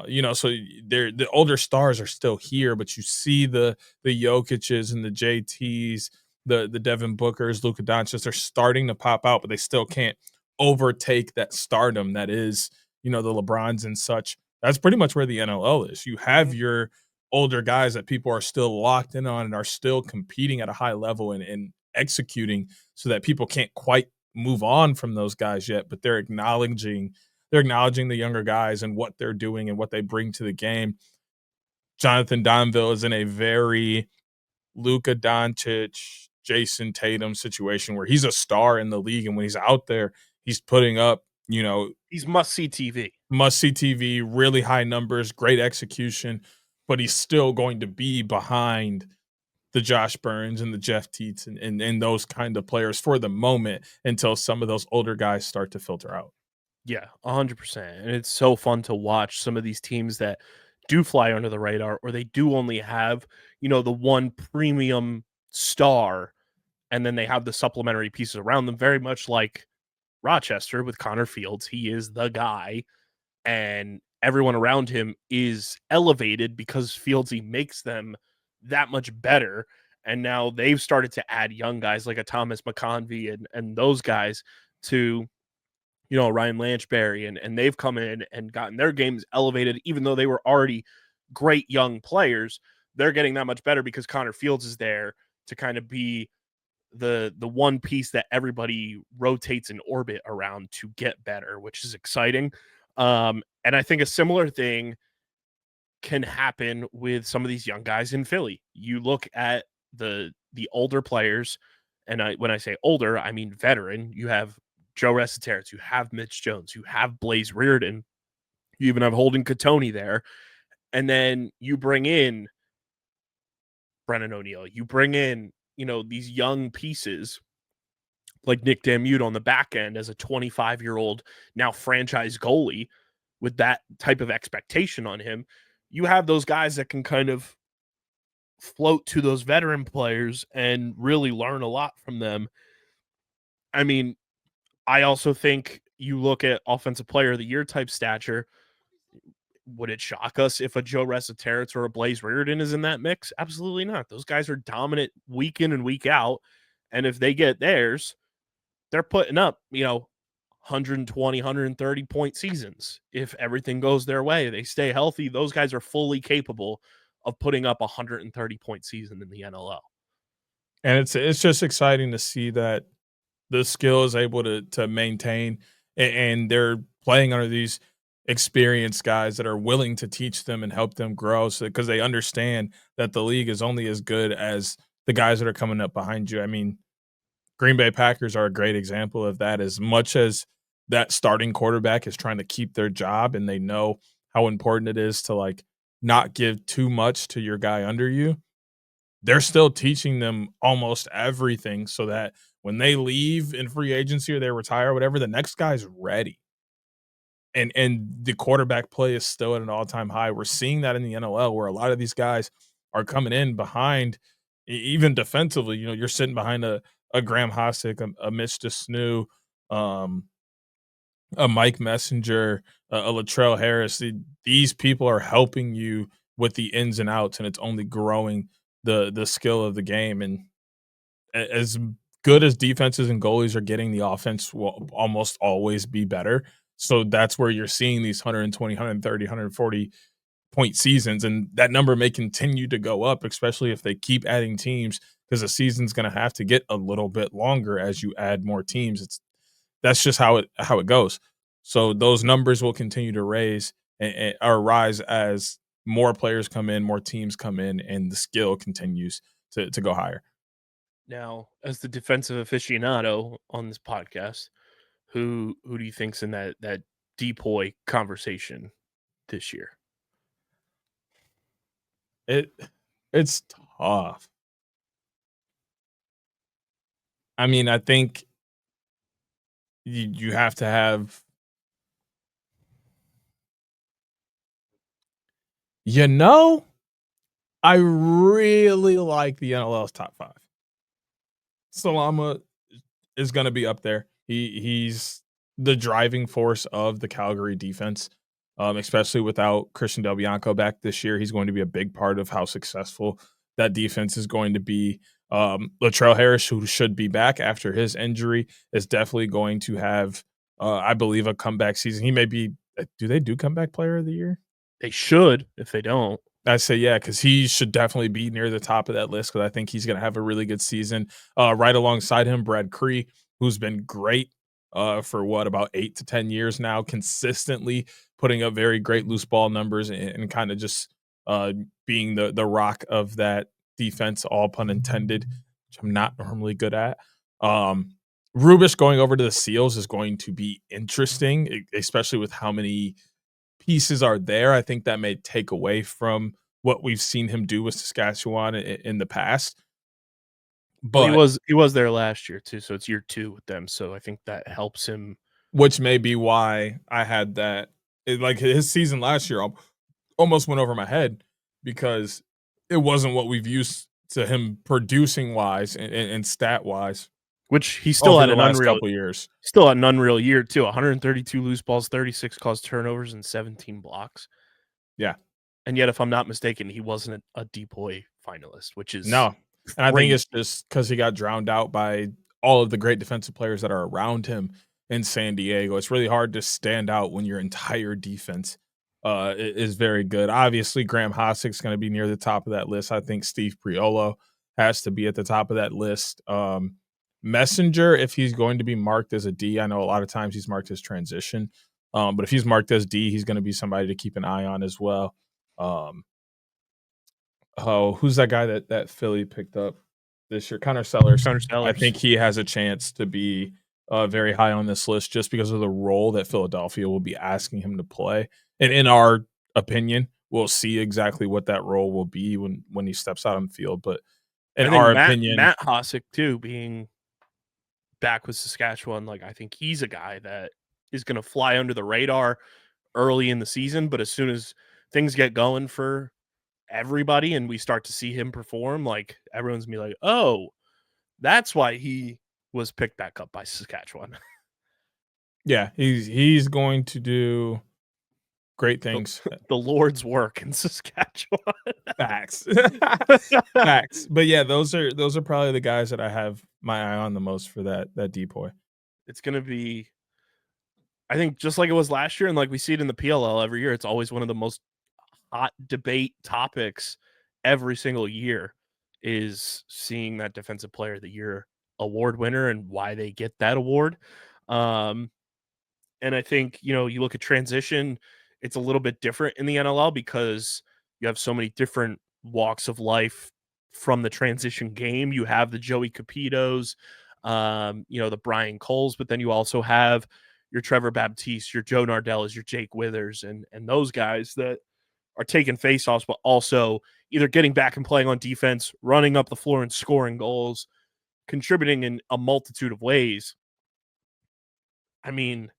You know, so they're the older stars are still here, but you see the Jokic's and the JT's, the Devin Booker's, Luka Doncic, they're starting to pop out, but they still can't overtake that stardom that is, you know, the LeBrons and such. That's pretty much where the NLL is. You have your older guys that people are still locked in on and are still competing at a high level and executing so that people can't quite move on from those guys yet, but they're acknowledging the younger guys and what they're doing and what they bring to the game. Jonathan Donville is in a very Luka Doncic, Jason Tatum situation where he's a star in the league, and when he's out there, he's putting up, you know, He's must-see TV. Must-see TV, really high numbers, great execution, but he's still going to be behind the Josh Burns and the Jeff Teats and those kind of players for the moment until some of those older guys start to filter out. Yeah, 100%. And it's so fun to watch some of these teams that do fly under the radar, or they do only have, you know, the one premium star, and then they have the supplementary pieces around them, very much like Rochester with Connor Fields. He is the guy, and everyone around him is elevated because Fieldsy makes them that much better. And now they've started to add young guys like a Thomas McConvey and those guys to, you know, Ryan Lanchberry, and they've come in and gotten their games elevated, even though they were already great young players. They're getting that much better because Connor Fields is there to kind of be the one piece that everybody rotates in orbit around to get better, which is exciting. And I think a similar thing can happen with some of these young guys in Philly. You look at the older players, and when I say older, I mean veteran. You have Joe Resiteris, you have Mitch Jones, you have Blaze Reardon, you even have Holden Katoni there, and then you bring in Brennan O'Neill. You bring in, you know, these young pieces like Nick Damute on the back end as a 25-year-old now franchise goalie with that type of expectation on him. You have those guys that can kind of float to those veteran players and really learn a lot from them. I mean, I also think you look at offensive player of the year type stature. Would it shock us if a Joe Resiteris or a Blaze Reardon is in that mix? Absolutely not. Those guys are dominant week in and week out. And if they get theirs, they're putting up, you know, 120, 130 point seasons. If everything goes their way, they stay healthy, those guys are fully capable of putting up a 130 point season in the NLL. And it's just exciting to see that the skill is able to maintain and they're playing under these experienced guys that are willing to teach them and help them grow so because they understand that the league is only as good as the guys that are coming up behind you. I mean, Green Bay Packers are a great example of that. As much as that starting quarterback is trying to keep their job and they know how important it is to like not give too much to your guy under you, they're still teaching them almost everything so that when they leave in free agency or they retire or whatever, the next guy's ready. And the quarterback play is still at an all-time high. We're seeing that in the NLL where a lot of these guys are coming in behind even defensively. You know, you're sitting behind a Graham Hossack, a Mitch DeSnew, a Mike Messenger, a Latrell Harris. These people are helping you with the ins and outs, and it's only growing the skill of the game. And as good as defenses and goalies are getting, the offense will almost always be better. So that's where you're seeing these 120, 130, 140 point seasons. And that number may continue to go up, especially if they keep adding teams, because the season's going to have to get a little bit longer as you add more teams. That's just how it goes. So those numbers will continue to raise or rise as more players come in, more teams come in, and the skill continues to go higher. Now, as the defensive aficionado on this podcast, who do you think's in that depoy conversation this year? It's tough. I mean, I think you have to have, I really like the NLL's top 5. Salama is gonna be up there. He's the driving force of the Calgary defense, especially without Christian Del Bianco back this year. He's going to be a big part of how successful that defense is going to be. Latrell Harris, who should be back after his injury, is definitely going to have, I believe, a comeback season. He may be. Do they do comeback player of the year? They should. If they don't, I say yeah, because he should definitely be near the top of that list because I think he's going to have a really good season. Right alongside him, Brad Cree, who's been great for about 8 to 10 years now, consistently putting up very great loose ball numbers and kind of just being the rock of that defense, all pun intended, which I'm not normally good at. Rubish going over to the Seals is going to be interesting, especially with how many pieces are there. I think that may take away from what we've seen him do with Saskatchewan in the past. But well, he was there last year too, so it's year 2 with them. So I think that helps him. which may be why I had that. Like his season last year almost went over my head because it wasn't what we've used to him producing wise and stat wise. Which he still over had the an last unreal, couple years. still had an unreal year too. 132 loose balls, 36 caused turnovers, and 17 blocks. Yeah, and yet, if I'm not mistaken, he wasn't a DPOY finalist, which is no, and I think great. it's just because he got drowned out by all of the great defensive players that are around him in San Diego. It's really hard to stand out when your entire defense is very good. Obviously, Graham Hossick's going to be near the top of that list. I think Steve Priolo has to be at the top of that list. Messenger, if he's going to be marked as a D, I know a lot of times he's marked as transition, but if he's marked as D, he's going to be somebody to keep an eye on as well. Who's that guy that Philly picked up this year? Connor Sellers. I think he has a chance to be very high on this list just because of the role that Philadelphia will be asking him to play. And in our opinion, we'll see exactly what that role will be when he steps out on the field. But in our opinion, Matt Hossick too, being back with Saskatchewan, like I think he's a guy that is going to fly under the radar early in the season, but as soon as things get going for everybody and we start to see him perform, like everyone's gonna be like, oh, that's why he was picked back up by Saskatchewan. yeah, he's going to do great things. The Lord's work in Saskatchewan. Facts. Facts. But yeah, those are probably the guys that I have my eye on the most for that DPOY. It's gonna be, I think, just like it was last year, and like we see it in the PLL every year, it's always one of the most hot debate topics every single year is seeing that Defensive Player of the Year award winner and why they get that award. And I think, you look at transition, it's a little bit different in the NLL because you have so many different walks of life from the transition game. You have the Joey Capitos, the Brian Coles, but then you also have your Trevor Baptiste, your Joe Nardellas, your Jake Withers, and those guys that are taking faceoffs, but also either getting back and playing on defense, running up the floor and scoring goals, contributing in a multitude of ways. I mean,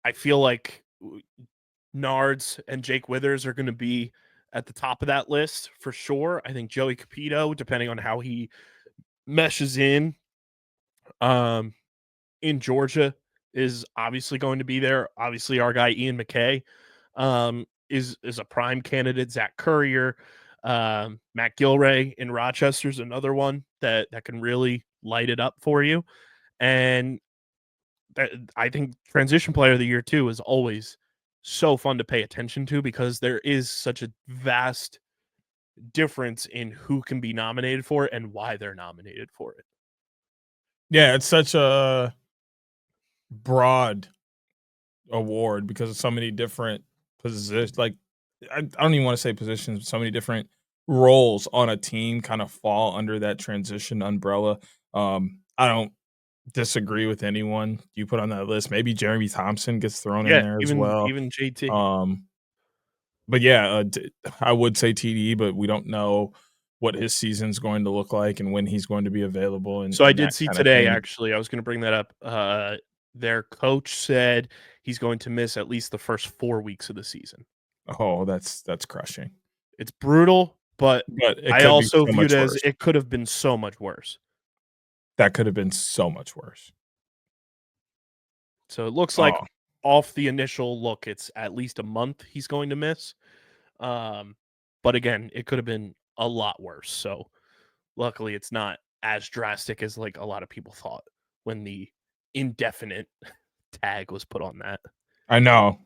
I feel like Nards and Jake Withers are going to be at the top of that list for sure. I think Joey Capito, depending on how he meshes in Georgia, is obviously going to be there. Obviously, our guy Ian McKay is a prime candidate. Zach Courier, Matt Gilray in Rochester is another one that can really light it up for you. And I think transition player of the year too is always so fun to pay attention to because there is such a vast difference in who can be nominated for it and why they're nominated for it. Yeah, it's such a broad award because of so many different positions. Like I don't even want to say positions, so many different roles on a team kind of fall under that transition umbrella. I don't disagree with anyone you put on that list. Maybe Jeremy Thompson gets thrown in there as well. Even JT. But yeah, I would say TDE, but we don't know what his season's going to look like and when he's going to be available So I and did that see kind of today, thing. actually, I was going to bring that up. Their coach said he's going to miss at least the first 4 weeks of the season. Oh, that's crushing. It's brutal, but But it I could be also so viewed much as worse. it could have been so much worse. That could have been so much worse. So it looks like Oh, off the initial look, it's at least a month he's going to miss. Um, but again, it could have been a lot worse. So luckily, it's not as drastic as like a lot of people thought when the indefinite tag was put on that. I know.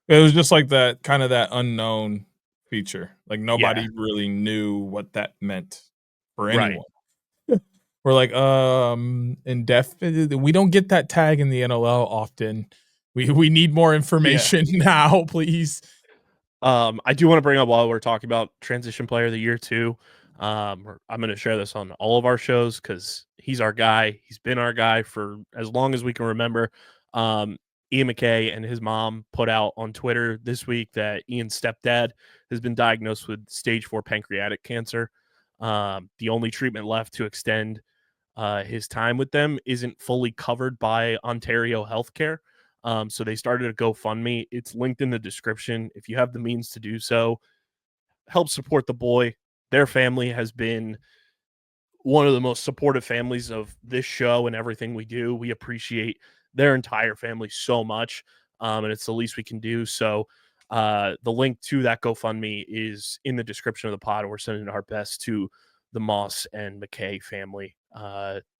It was just like that kind of that unknown feature. Like Yeah, nobody really knew what that meant for right. anyone. We're like, indefinite. We don't get that tag in the NLL often. We need more Yeah. information now, please. I do want to bring up while we're talking about transition player of the year too. I'm going to share this on all of our shows because he's our guy. He's been our guy for as long as we can remember. Um, Ian McKay and his mom put out on Twitter this week that Ian's stepdad has been diagnosed with stage 4 pancreatic cancer. The only treatment left to extend his time with them isn't fully covered by Ontario healthcare. So they started a GoFundMe. It's linked in the description. If you have the means to do so, help support the boy. Their family has been one of the most supportive families of this show and everything we do. We appreciate their entire family so much, and it's the least we can do. So the link to that GoFundMe is in the description of the pod. We're sending our best to the Moss and McKay family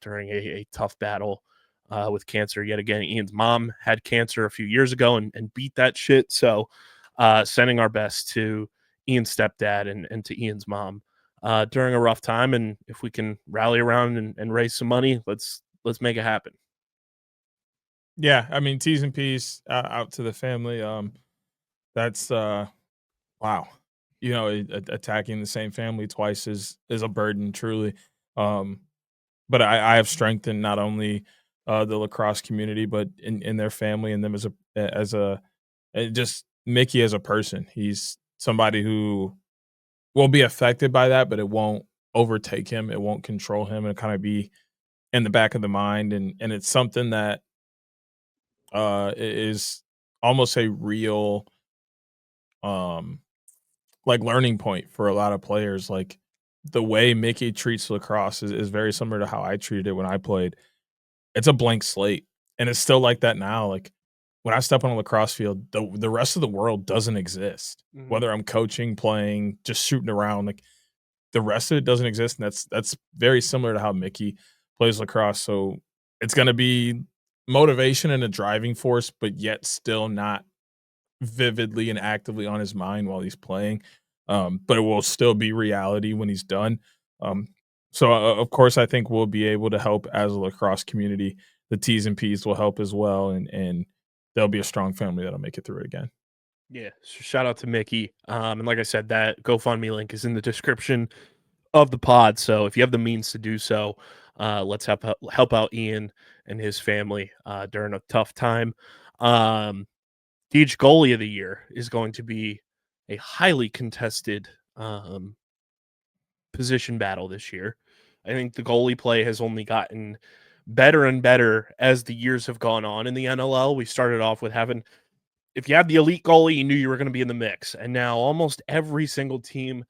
during a tough battle with cancer. Yet again, Ian's mom had cancer a few years ago and beat that shit. So sending our best to Ian's stepdad and to Ian's mom during a rough time. And if we can rally around and raise some money, let's make it happen. Yeah, I mean, T's and P's out to the family. That's wow. You know, attacking the same family twice is a burden, truly. Um, but I have strength in not only the lacrosse community, but in their family and them just Mickey as a person. He's somebody who will be affected by that, but it won't overtake him. It won't control him. It'll kind of be in the back of the mind, and it's something that is almost a real um like learning point for a lot of players. Like the way Mickey treats lacrosse is very similar to how I treated it when I played. It's a blank slate, and it's still like that now. Like when I step on a lacrosse field, the rest of the world doesn't exist. Mhm. Whether I'm coaching, playing, just shooting around, like the rest of it doesn't exist, and that's very similar to how Mickey plays lacrosse. So it's going to be motivation and a driving force, but yet still not vividly and actively on his mind while he's playing. But it will still be reality when he's done. Um, so of course, I think we'll be able to help as a lacrosse community. The T's and P's will help as well, and there'll be a strong family that'll make it through it again. Yeah. So shout out to Mickey. And like I said, that GoFundMe link is in the description of the pod. So if you have the means to do so, let's help out Ian and his family during a tough time. Each goalie of the year is going to be a highly contested position battle this year. I think the goalie play has only gotten better and better as the years have gone on in the NLL. We started off with having, if you had the elite goalie, you knew you were going to be in the mix. And now almost every single team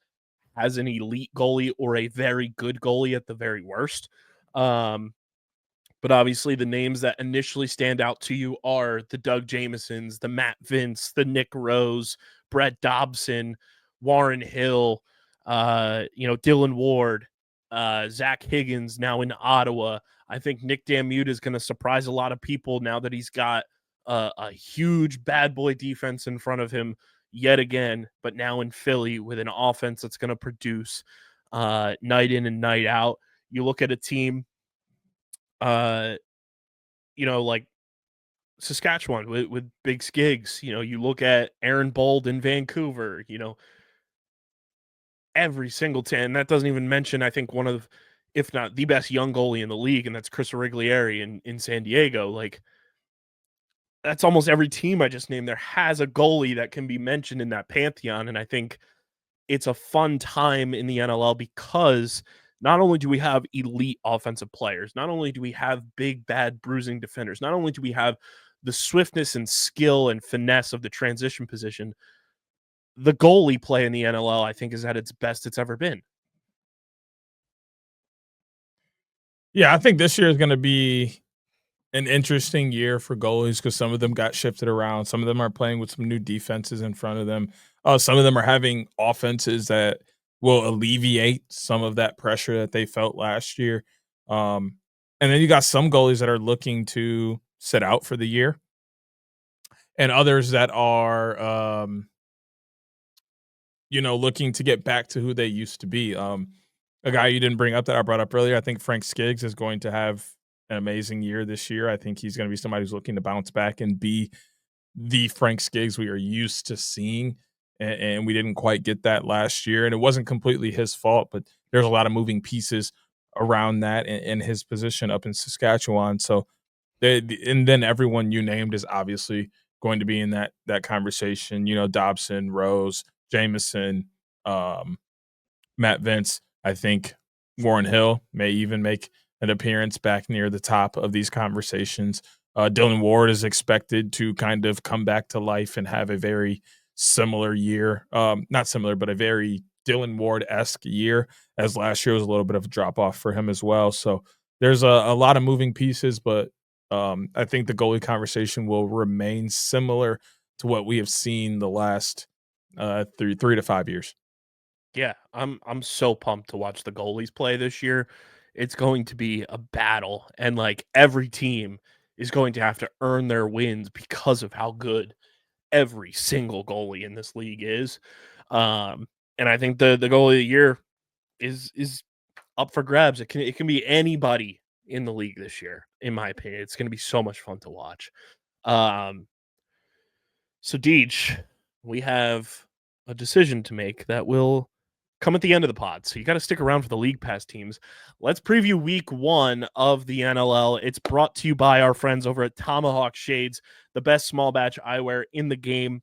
has an elite goalie or a very good goalie at the very worst. Um, but obviously, the names that initially stand out to you are the Doug Jamesons, the Matt Vince, the Nick Rose, Brett Dobson, Warren Hill, Dylan Ward, Zach Higgins now in Ottawa. I think Nick Damuta is going to surprise a lot of people now that he's got a huge bad boy defense in front of him yet again, but now in Philly with an offense that's going to produce night in and night out. You look at a team uh, like Saskatchewan with big Skigs. You look at Aaron Bold in Vancouver, every single 10. That doesn't even mention, I think, one of, if not the best young goalie in the league, and that's Chris Origlieri in San Diego. Like, that's almost every team I just named there has a goalie that can be mentioned in that pantheon. And I think it's a fun time in the NLL because not only do we have elite offensive players, not only do we have big, bad, bruising defenders, not only do we have the swiftness and skill and finesse of the transition position, the goalie play in the NLL, I think, is at its best it's ever been. Yeah, I think this year is going to be an interesting year for goalies because some of them got shifted around. Some of them are playing with some new defenses in front of them. Some of them are having offenses that will alleviate some of that pressure that they felt last year. And then you got some goalies that are looking to sit out for the year, and others that are, looking to get back to who they used to be. A guy you didn't bring up that I brought up earlier, I think Frank Skiggs is going to have an amazing year this year. I think he's going to be somebody who's looking to bounce back and be the Frank Skiggs we are used to seeing. And we didn't quite get that last year. And it wasn't completely his fault, but there's a lot of moving pieces around that in his position up in Saskatchewan. So, and then everyone you named is obviously going to be in that conversation. Dobson, Rose, Jameson, Matt Vince. I think Warren Hill may even make an appearance back near the top of these conversations. Dylan Ward is expected to kind of come back to life and have a very similar year. Not similar, but a very Dylan Ward-esque year, as last year was a little bit of a drop-off for him as well. So there's a lot of moving pieces, but I think the goalie conversation will remain similar to what we have seen the last 3 to 5 years. Yeah, I'm so pumped to watch the goalies play this year. It's going to be a battle, and like every team is going to have to earn their wins because of how good every single goalie in this league is. And I think the goalie of the year is up for grabs. It can be anybody in the league this year, in my opinion. It's going to be so much fun to watch. So Deej, we have a decision to make that will come at the end of the pod. So you got to stick around for the League Pass teams. Let's preview week 1 of the NLL. It's brought to you by our friends over at Tomahawk Shades, the best small batch eyewear in the game.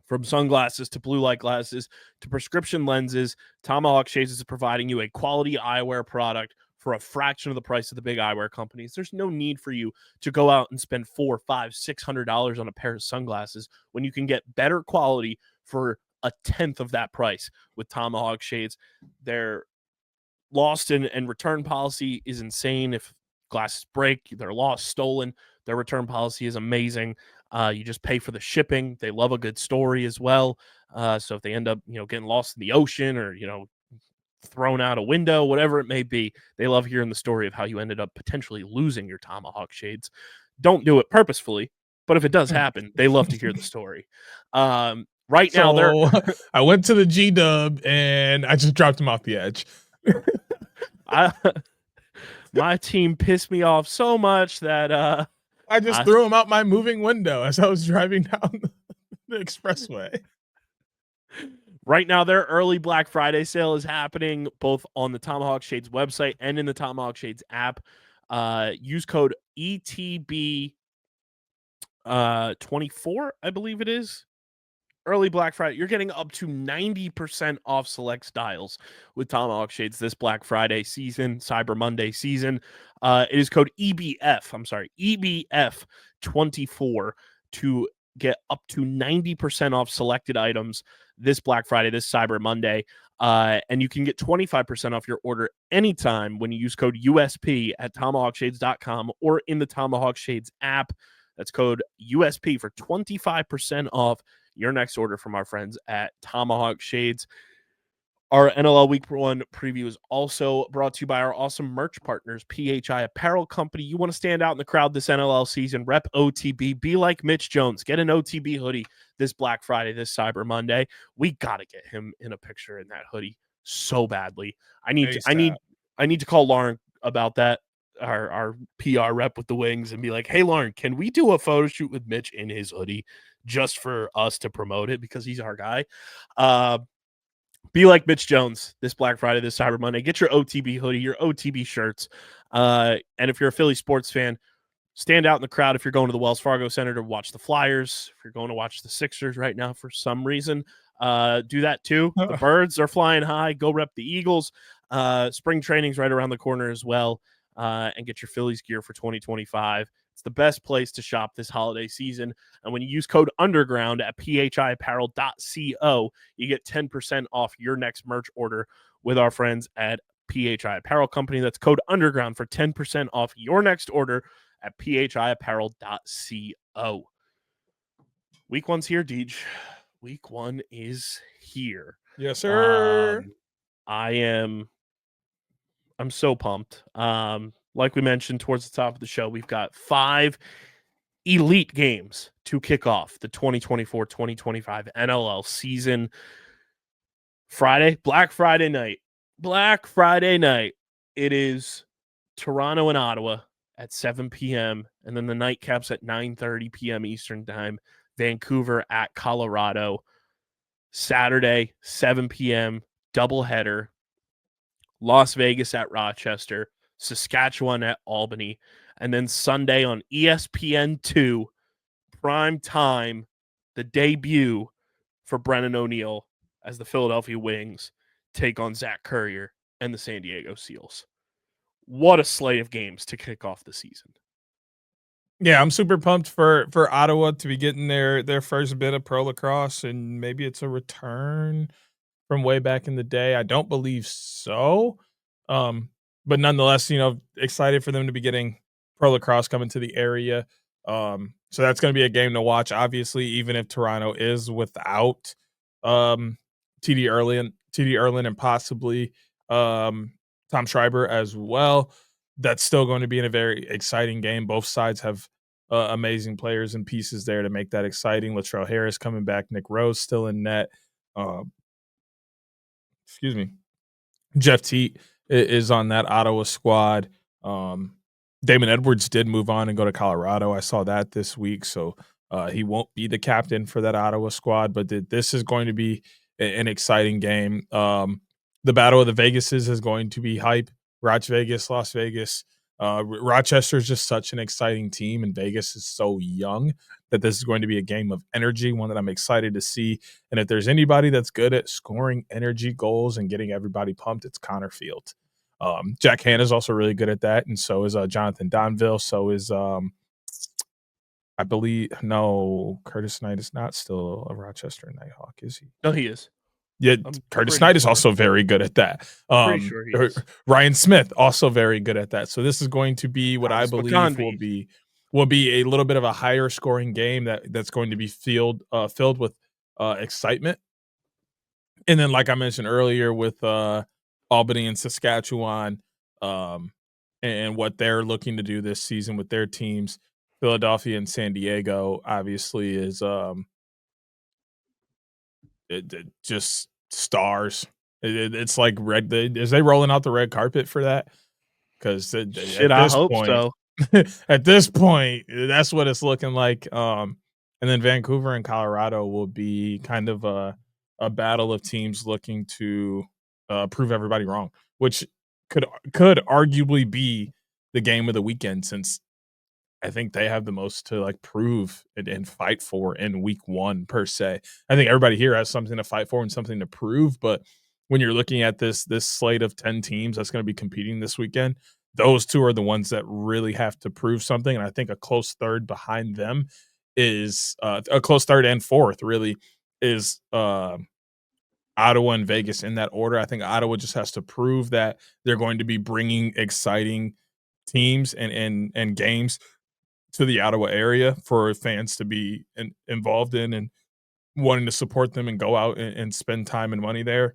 From sunglasses to blue light glasses to prescription lenses, Tomahawk Shades is providing you a quality eyewear product for a fraction of the price of the big eyewear companies. There's no need for you to go out and spend $400, $500, $600 on a pair of sunglasses when you can get better quality for a tenth of that price with Tomahawk Shades. Their lost and return policy is insane. If glasses break, they're lost, stolen. Their return policy is amazing. You just pay for the shipping. They love a good story as well. So if they end up, getting lost in the ocean or, thrown out a window, whatever it may be, they love hearing the story of how you ended up potentially losing your Tomahawk Shades. Don't do it purposefully, but if it does happen, they love to hear the story. Right now, they're I went to the G-Dub and I just dropped him off the edge. My team pissed me off so much that I just threw him out my moving window as I was driving down the expressway. Right now, their early Black Friday sale is happening both on the Tomahawk Shades website and in the Tomahawk Shades app. Use code ETB24, I believe it is. Early Black Friday, you're getting up to 90% off select styles with Tomahawk Shades this Black Friday season, Cyber Monday season. It is code EBF24 to get up to 90% off selected items this Black Friday, this Cyber Monday. And you can get 25% off your order anytime when you use code USP at tomahawkshades.com or in the Tomahawk Shades app. That's code USP for 25% off your next order from our friends at Tomahawk Shades. Our NLL Week 1 preview is also brought to you by our awesome merch partners, PHI Apparel Company. You want to stand out in the crowd this NLL season, rep OTB, be like Mitch Jones, get an OTB hoodie this Black Friday, this Cyber Monday. We got to get him in a picture in that hoodie so badly. I need to call Lauren about that, our PR rep with the Wings, and be like, hey, Lauren, can we do a photo shoot with Mitch in his hoodie just for us to promote it because he's our guy? Be like Mitch Jones this Black Friday, this Cyber Monday. Get your OTB hoodie, your OTB shirts. And if you're a Philly sports fan, stand out in the crowd if you're going to the Wells Fargo Center to watch the Flyers. If you're going to watch the Sixers right now for some reason, do that too. The Birds are flying high. Go rep the Eagles. Spring training's right around the corner as well, and get your Phillies gear for 2025. It's the best place to shop this holiday season. And when you use code UNDERGROUND at phiapparel.co, you get 10% off your next merch order with our friends at PHI Apparel Company. That's code UNDERGROUND for 10% off your next order at phiapparel.co. Week one's here, Deej. Week one is here. Yes, sir. I'm so pumped. Like we mentioned towards the top of the show, we've got 5 elite games to kick off the 2024-2025 NLL season. Friday, Black Friday night. It is Toronto and Ottawa at 7 p.m. and then the night caps at 9:30 p.m. Eastern time. Vancouver at Colorado. Saturday, 7 p.m. doubleheader. Las Vegas at Rochester. Saskatchewan at Albany. And then Sunday on ESPN2, prime time, the debut for Brennan O'Neill as the Philadelphia Wings take on Zach Currier and the San Diego Seals. What a slate of games to kick off the season. Yeah, I'm super pumped for Ottawa to be getting their first bit of pro lacrosse, and maybe it's a return from way back in the day. I don't believe so. But nonetheless, excited for them to be getting pro lacrosse coming to the area. So that's going to be a game to watch. Obviously, even if Toronto is without TD Erlin and possibly Tom Schreiber as well, that's still going to be in a very exciting game. Both sides have amazing players and pieces there to make that exciting. Latrell Harris coming back, Nick Rose still in net. Excuse me. Jeff Teat is on that Ottawa squad. Damon Edwards did move on and go to Colorado. I saw that this week, so he won't be the captain for that Ottawa squad. But this is going to be an exciting game. The Battle of the Vegases is going to be hype. Roch Vegas, Las Vegas. Rochester is just such an exciting team, and Vegas is so young that this is going to be a game of energy, one that I'm excited to see. And if there's anybody that's good at scoring energy goals and getting everybody pumped, it's Connor Field. Jack Hanna is also really good at that, and so is Jonathan Donville. So is I believe Curtis Knight is not still a Rochester Nighthawk, is he? No, he is. Yeah, Curtis Knight is also very good at that. Pretty sure he is. Ryan Smith also very good at that. So this is going to be what I believe will be a little bit of a higher scoring game that's going to be filled with excitement. And then, like I mentioned earlier, with Albany and Saskatchewan, and what they're looking to do this season with their teams, Philadelphia and San Diego obviously is just stars. It's like is they rolling out the red carpet for that? Because I hope so. At this point, that's what it's looking like. And then Vancouver and Colorado will be kind of a battle of teams looking to prove everybody wrong, which could arguably be the game of the weekend, since I think they have the most to prove and fight for in week one per se. I think everybody here has something to fight for and something to prove, but when you're looking at this slate of 10 teams that's going to be competing this weekend, those two are the ones that really have to prove something. And I think a close third behind them is a close third and fourth really is Ottawa and Vegas in that order. I think Ottawa just has to prove that they're going to be bringing exciting teams and games to the Ottawa area for fans to be involved in and wanting to support them and go out and spend time and money there.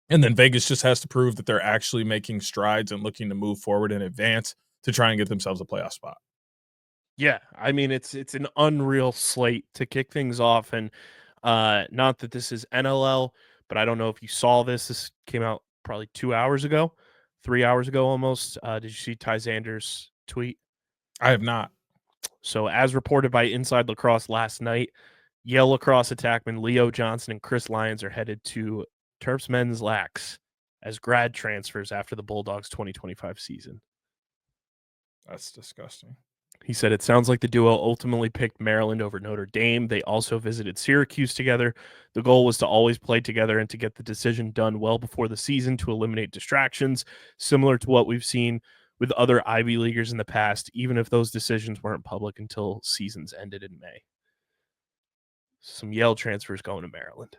And then Vegas just has to prove that they're actually making strides and looking to move forward in advance to try and get themselves a playoff spot. Yeah, I mean, it's an unreal slate to kick things off. And not that this is NLL, but I don't know if you saw this. This came out probably 3 hours ago almost. Did you see Ty Xander's tweet? I have not. So as reported by Inside Lacrosse last night, Yale lacrosse attackmen Leo Johnson and Chris Lyons are headed to Terps Men's Lax as grad transfers after the Bulldogs 2025 season. That's disgusting. He said, it sounds like the duo ultimately picked Maryland over Notre Dame. They also visited Syracuse together. The goal was to always play together and to get the decision done well before the season to eliminate distractions, similar to what we've seen with other Ivy Leaguers in the past, even if those decisions weren't public until seasons ended in May. Some Yale transfers going to Maryland.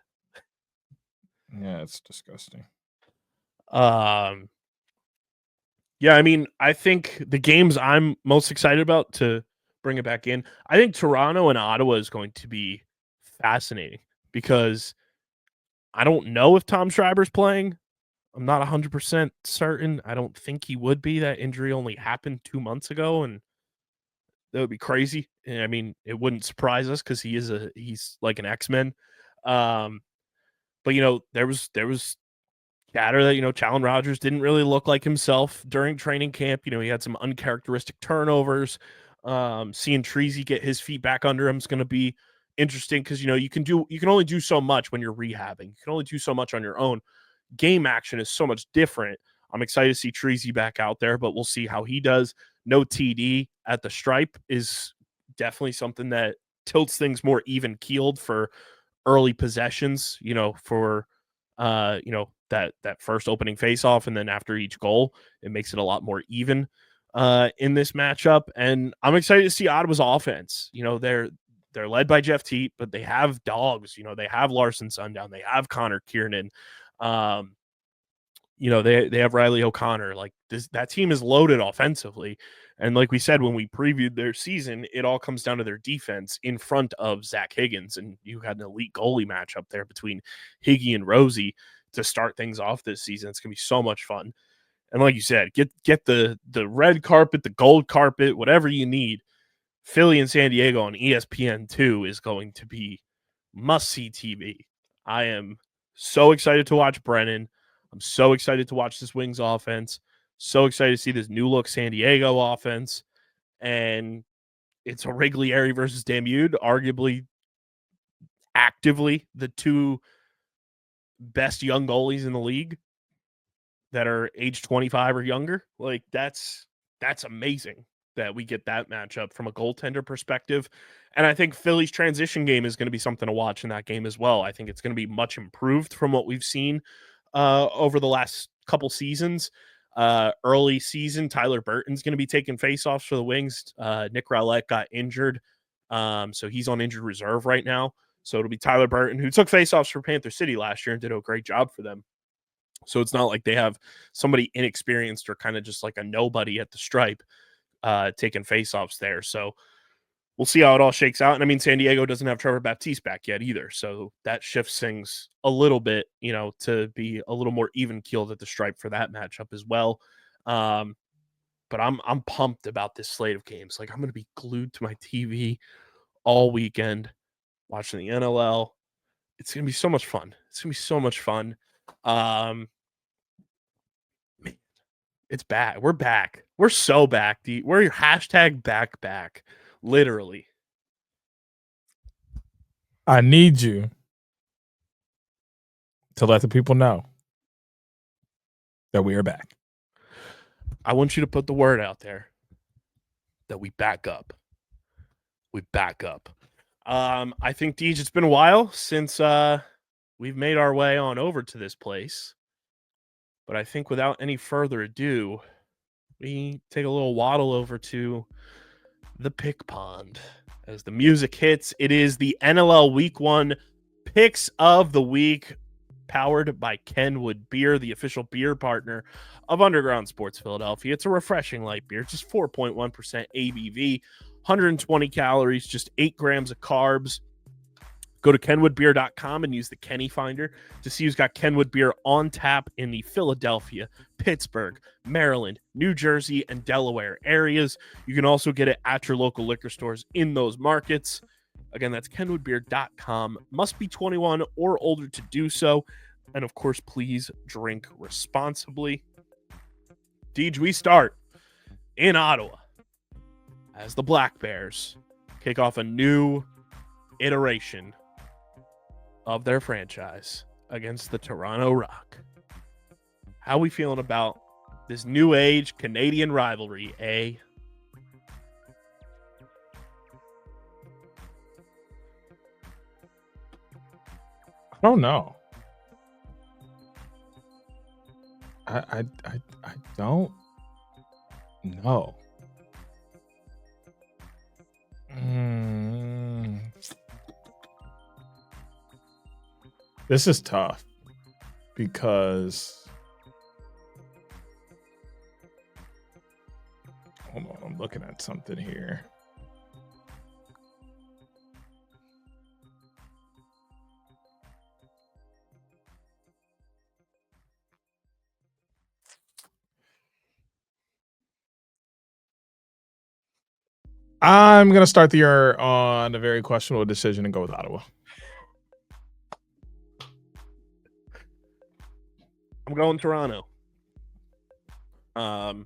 Yeah, it's disgusting. Yeah, I mean, I think the games I'm most excited about, to bring it back in, I think Toronto and Ottawa is going to be fascinating because I don't know if Tom Schreiber's playing. I'm not 100% certain. I don't think he would be. That injury only happened 2 months ago, and that would be crazy. And I mean, it wouldn't surprise us because he's like an X-Men. Um, but there was chatter that Challen Rogers didn't really look like himself during training camp. He had some uncharacteristic turnovers. Seeing Treasy get his feet back under him is going to be interesting because you can only do so much when you're rehabbing. You can only do so much on your own. Game action is so much different. I'm excited to see Treasy back out there, but we'll see how he does. No TD at the stripe is definitely something that tilts things more even keeled for early possessions, for that first opening faceoff, and then after each goal, it makes it a lot more even in this matchup. And I'm excited to see Ottawa's offense. They're led by Jeff Teat, but they have dogs. They have Larson Sundown, they have Connor Kiernan. They have Riley O'Connor. Like that team is loaded offensively. And like we said when we previewed their season, it all comes down to their defense in front of Zach Higgins. And you had an elite goalie matchup there between Higgy and Rosie to start things off this season. It's gonna be so much fun. And like you said, get the red carpet, the gold carpet, whatever you need. Philly and San Diego on ESPN2 is going to be must-see TV. I am so excited to watch Brennan. I'm so excited to watch this Wings offense. So excited to see this new look San Diego offense. And it's a Wrigley versus Damude, arguably actively the two best young goalies in the league that are age 25 or younger. Like that's amazing that we get that matchup from a goaltender perspective. And I think Philly's transition game is going to be something to watch in that game as well. I think it's going to be much improved from what we've seen over the last couple seasons. Early season, Tyler Burton's going to be taking faceoffs for the Wings. Nick Rowlett got injured, so he's on injured reserve right now. So it'll be Tyler Burton, who took faceoffs for Panther City last year and did a great job for them. So it's not like they have somebody inexperienced or kind of just like a nobody at the stripe taking faceoffs there. So we'll see how it all shakes out. And I mean, San Diego doesn't have Trevor Baptiste back yet either. So that shifts things a little bit, to be a little more even keeled at the stripe for that matchup as well. But I'm pumped about this slate of games. Like I'm going to be glued to my TV all weekend watching the NLL. It's going to be so much fun. It's going to be so much fun. Man, it's back. We're back. We're so back. We're your hashtag back. Literally. I need you to let the people know that we are back. I want you to put the word out there that we back up. We back up. I think, Deej, it's been a while since we've made our way on over to this place. But I think without any further ado, we take a little waddle over to the pick pond. As the music hits, it is the NLL Week 1 Picks of the Week, powered by Kenwood Beer, the official beer partner of Underground Sports Philadelphia. It's a refreshing light beer, just 4.1% ABV, 120 calories, just 8 grams of carbs. Go to kenwoodbeer.com and use the Kenny Finder to see who's got Kenwood Beer on tap in the Philadelphia, Pittsburgh, Maryland, New Jersey, and Delaware areas. You can also get it at your local liquor stores in those markets. Again, that's kenwoodbeer.com. Must be 21 or older to do so. And of course, please drink responsibly. Deej, we start in Ottawa as the Black Bears kick off a new iteration of their franchise against the Toronto Rock. How are we feeling about this new age Canadian rivalry, eh? I don't know. I don't know. This is tough because hold on, I'm looking at something here. I'm going to start the year on a very questionable decision and go with Ottawa. I'm going Toronto. There's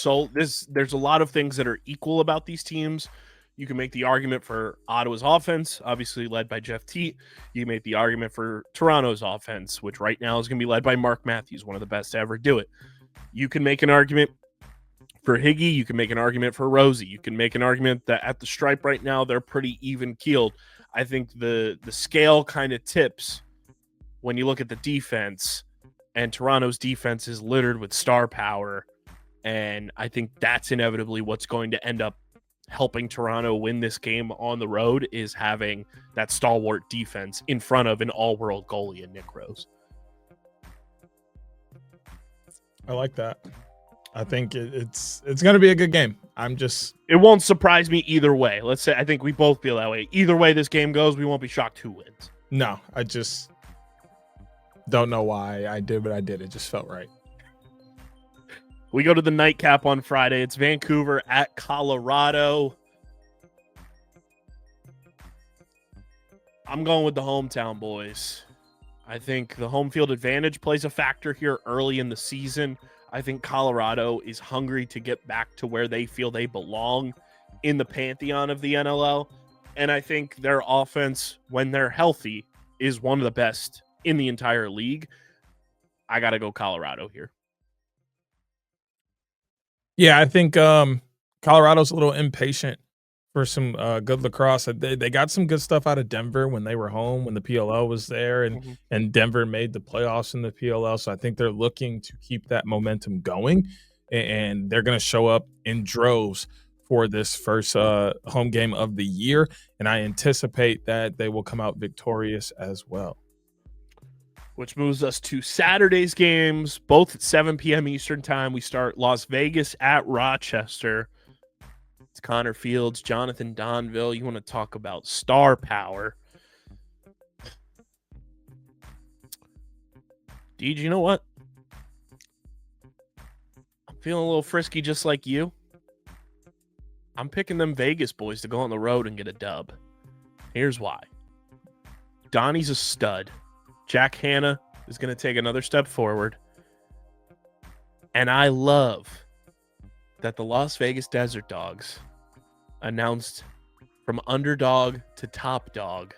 a lot of things that are equal about these teams. You can make the argument for Ottawa's offense, obviously led by Jeff Teat. You can make the argument for Toronto's offense, which right now is going to be led by Mark Matthews, one of the best to ever do it. You can make an argument for Higgy. You can make an argument for Rosie. You can make an argument that at the stripe right now, they're pretty even keeled. I think the scale kind of tips when you look at the defense, and Toronto's defense is littered with star power. And I think that's inevitably what's going to end up helping Toronto win this game on the road, is having that stalwart defense in front of an all-world goalie in Nick Rose. I like that. I think it's going to be a good game. It won't surprise me either way. Let's say I think we both feel that way. Either way this game goes, we won't be shocked who wins. No, I just don't know why I did what I did. It just felt right. We go to the nightcap on Friday. It's Vancouver at Colorado. I'm going with the hometown boys. I think the home field advantage plays a factor here early in the season. I think Colorado is hungry to get back to where they feel they belong in the pantheon of the NLL. And I think their offense, when they're healthy, is one of the best in the entire league. I got to go Colorado here. Yeah, I think Colorado's a little impatient for some good lacrosse. They got some good stuff out of Denver when they were home, when the PLL was there, and Denver made the playoffs in the PLL. So I think they're looking to keep that momentum going, and they're going to show up in droves for this first home game of the year. And I anticipate that they will come out victorious as well. Which moves us to Saturday's games, both at 7 p.m. Eastern time. We start Las Vegas at Rochester. It's Connor Fields, Jonathan Donville. You want to talk about star power. Deej, you know what? I'm feeling a little frisky just like you. I'm picking them Vegas boys to go on the road and get a dub. Here's why. Donnie's a stud. Jack Hanna is going to take another step forward. And I love that the Las Vegas Desert Dogs announced from underdog to top dog,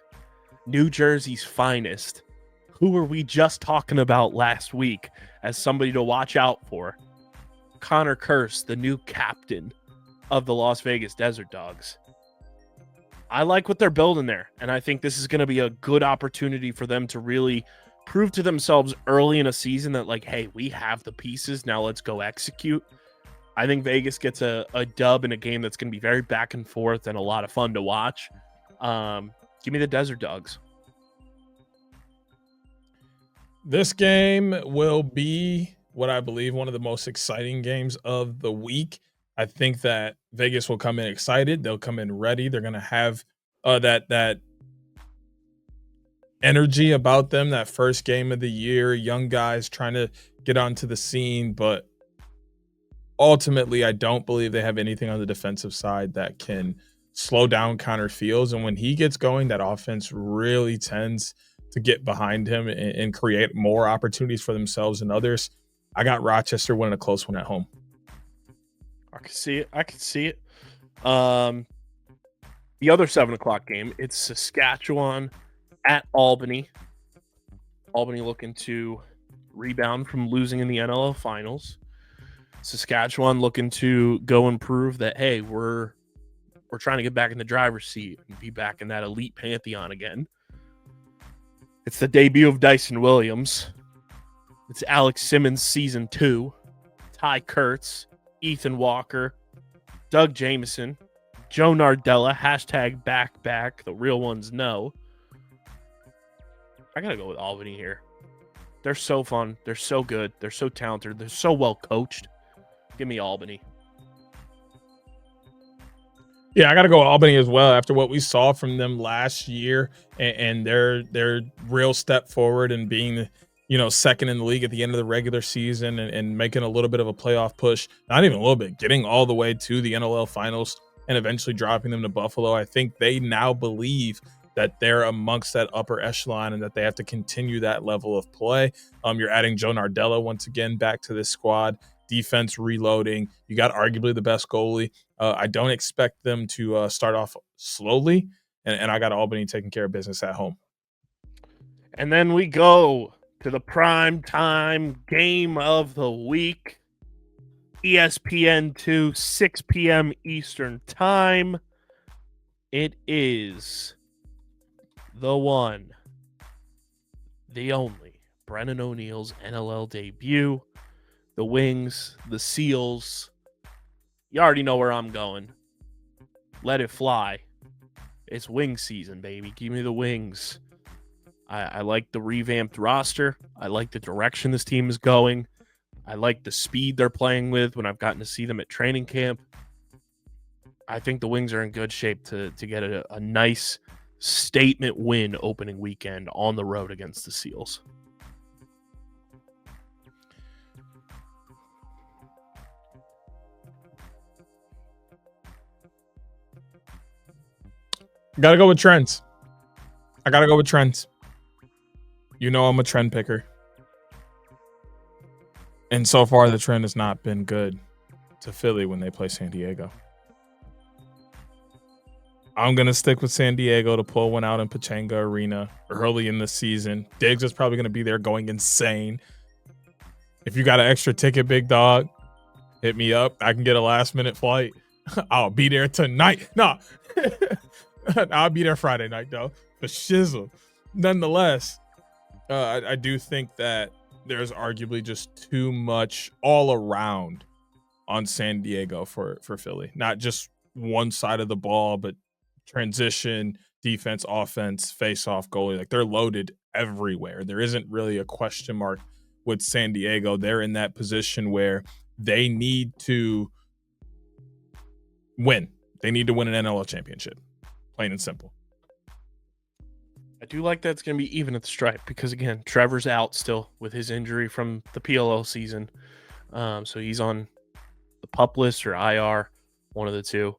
New Jersey's finest. Who were we just talking about last week as somebody to watch out for? Connor Curse, the new captain of the Las Vegas Desert Dogs. I like what they're building there, and I think this is going to be a good opportunity for them to really prove to themselves early in a season that, like, hey, we have the pieces, now let's go execute. I think Vegas gets a dub in a game that's going to be very back and forth and a lot of fun to watch. Give me the Desert Dogs. This game will be what I believe one of the most exciting games of the week. I think that Vegas will come in excited. They'll come in ready. They're going to have that energy about them, that first game of the year, young guys trying to get onto the scene. But ultimately, I don't believe they have anything on the defensive side that can slow down Connor Fields. And when he gets going, that offense really tends to get behind him and create more opportunities for themselves and others. I got Rochester winning a close one at home. I can see it. The other 7 o'clock game, it's Saskatchewan at Albany. Albany looking to rebound from losing in the NLL finals. Saskatchewan looking to go and prove that, hey, we're trying to get back in the driver's seat and be back in that elite pantheon again. It's the debut of Dyson Williams. It's Alex Simmons season 2. Ty Kurtz, Ethan Walker, Doug Jameson, Joe Nardella, hashtag back. The real ones know. I got to go with Albany here. They're so fun. They're so good. They're so talented. They're so well coached. Give me Albany. Yeah, I got to go Albany as well after what we saw from them last year and their real step forward and being, second in the league at the end of the regular season and making a little bit of a playoff push. Not even a little bit, getting all the way to the NLL finals and eventually dropping them to Buffalo. I think they now believe that they're amongst that upper echelon and that they have to continue that level of play. You're adding Joe Nardella once again back to this squad. Defense reloading. You got arguably the best goalie. I don't expect them to start off slowly, and I got Albany taking care of business at home. And then we go to the prime time game of the week. ESPN2, 6 p.m. Eastern Time. It is the one, the only, Brennan O'Neill's NLL debut. The Wings, the Seals. You already know where I'm going. Let it fly. It's wing season, baby. Give me the Wings. I like the revamped roster. I like the direction this team is going. I like the speed they're playing with when I've gotten to see them at training camp. I think the Wings are in good shape to get a nice statement win opening weekend on the road against the Seals. Gotta go with trends. I gotta go with trends. I'm a trend picker. And so far, the trend has not been good to Philly when they play San Diego. I'm going to stick with San Diego to pull one out in Pechanga Arena early in the season. Diggs is probably going to be there going insane. If you got an extra ticket, big dog, hit me up. I can get a last-minute flight. I'll be there tonight. No. I'll be there Friday night, though. The shizzle. Nonetheless, I do think that there's arguably just too much all around on San Diego for Philly. Not just one side of the ball, but transition, defense, offense, face-off, goalie. Like, they're loaded everywhere. There isn't really a question mark with San Diego. They're in that position where they need to win. They need to win an NLL championship. Plain and simple. I do like that it's going to be even at the stripe because, again, Trevor's out still with his injury from the PLL season. So he's on the PUP list or IR, one of the two.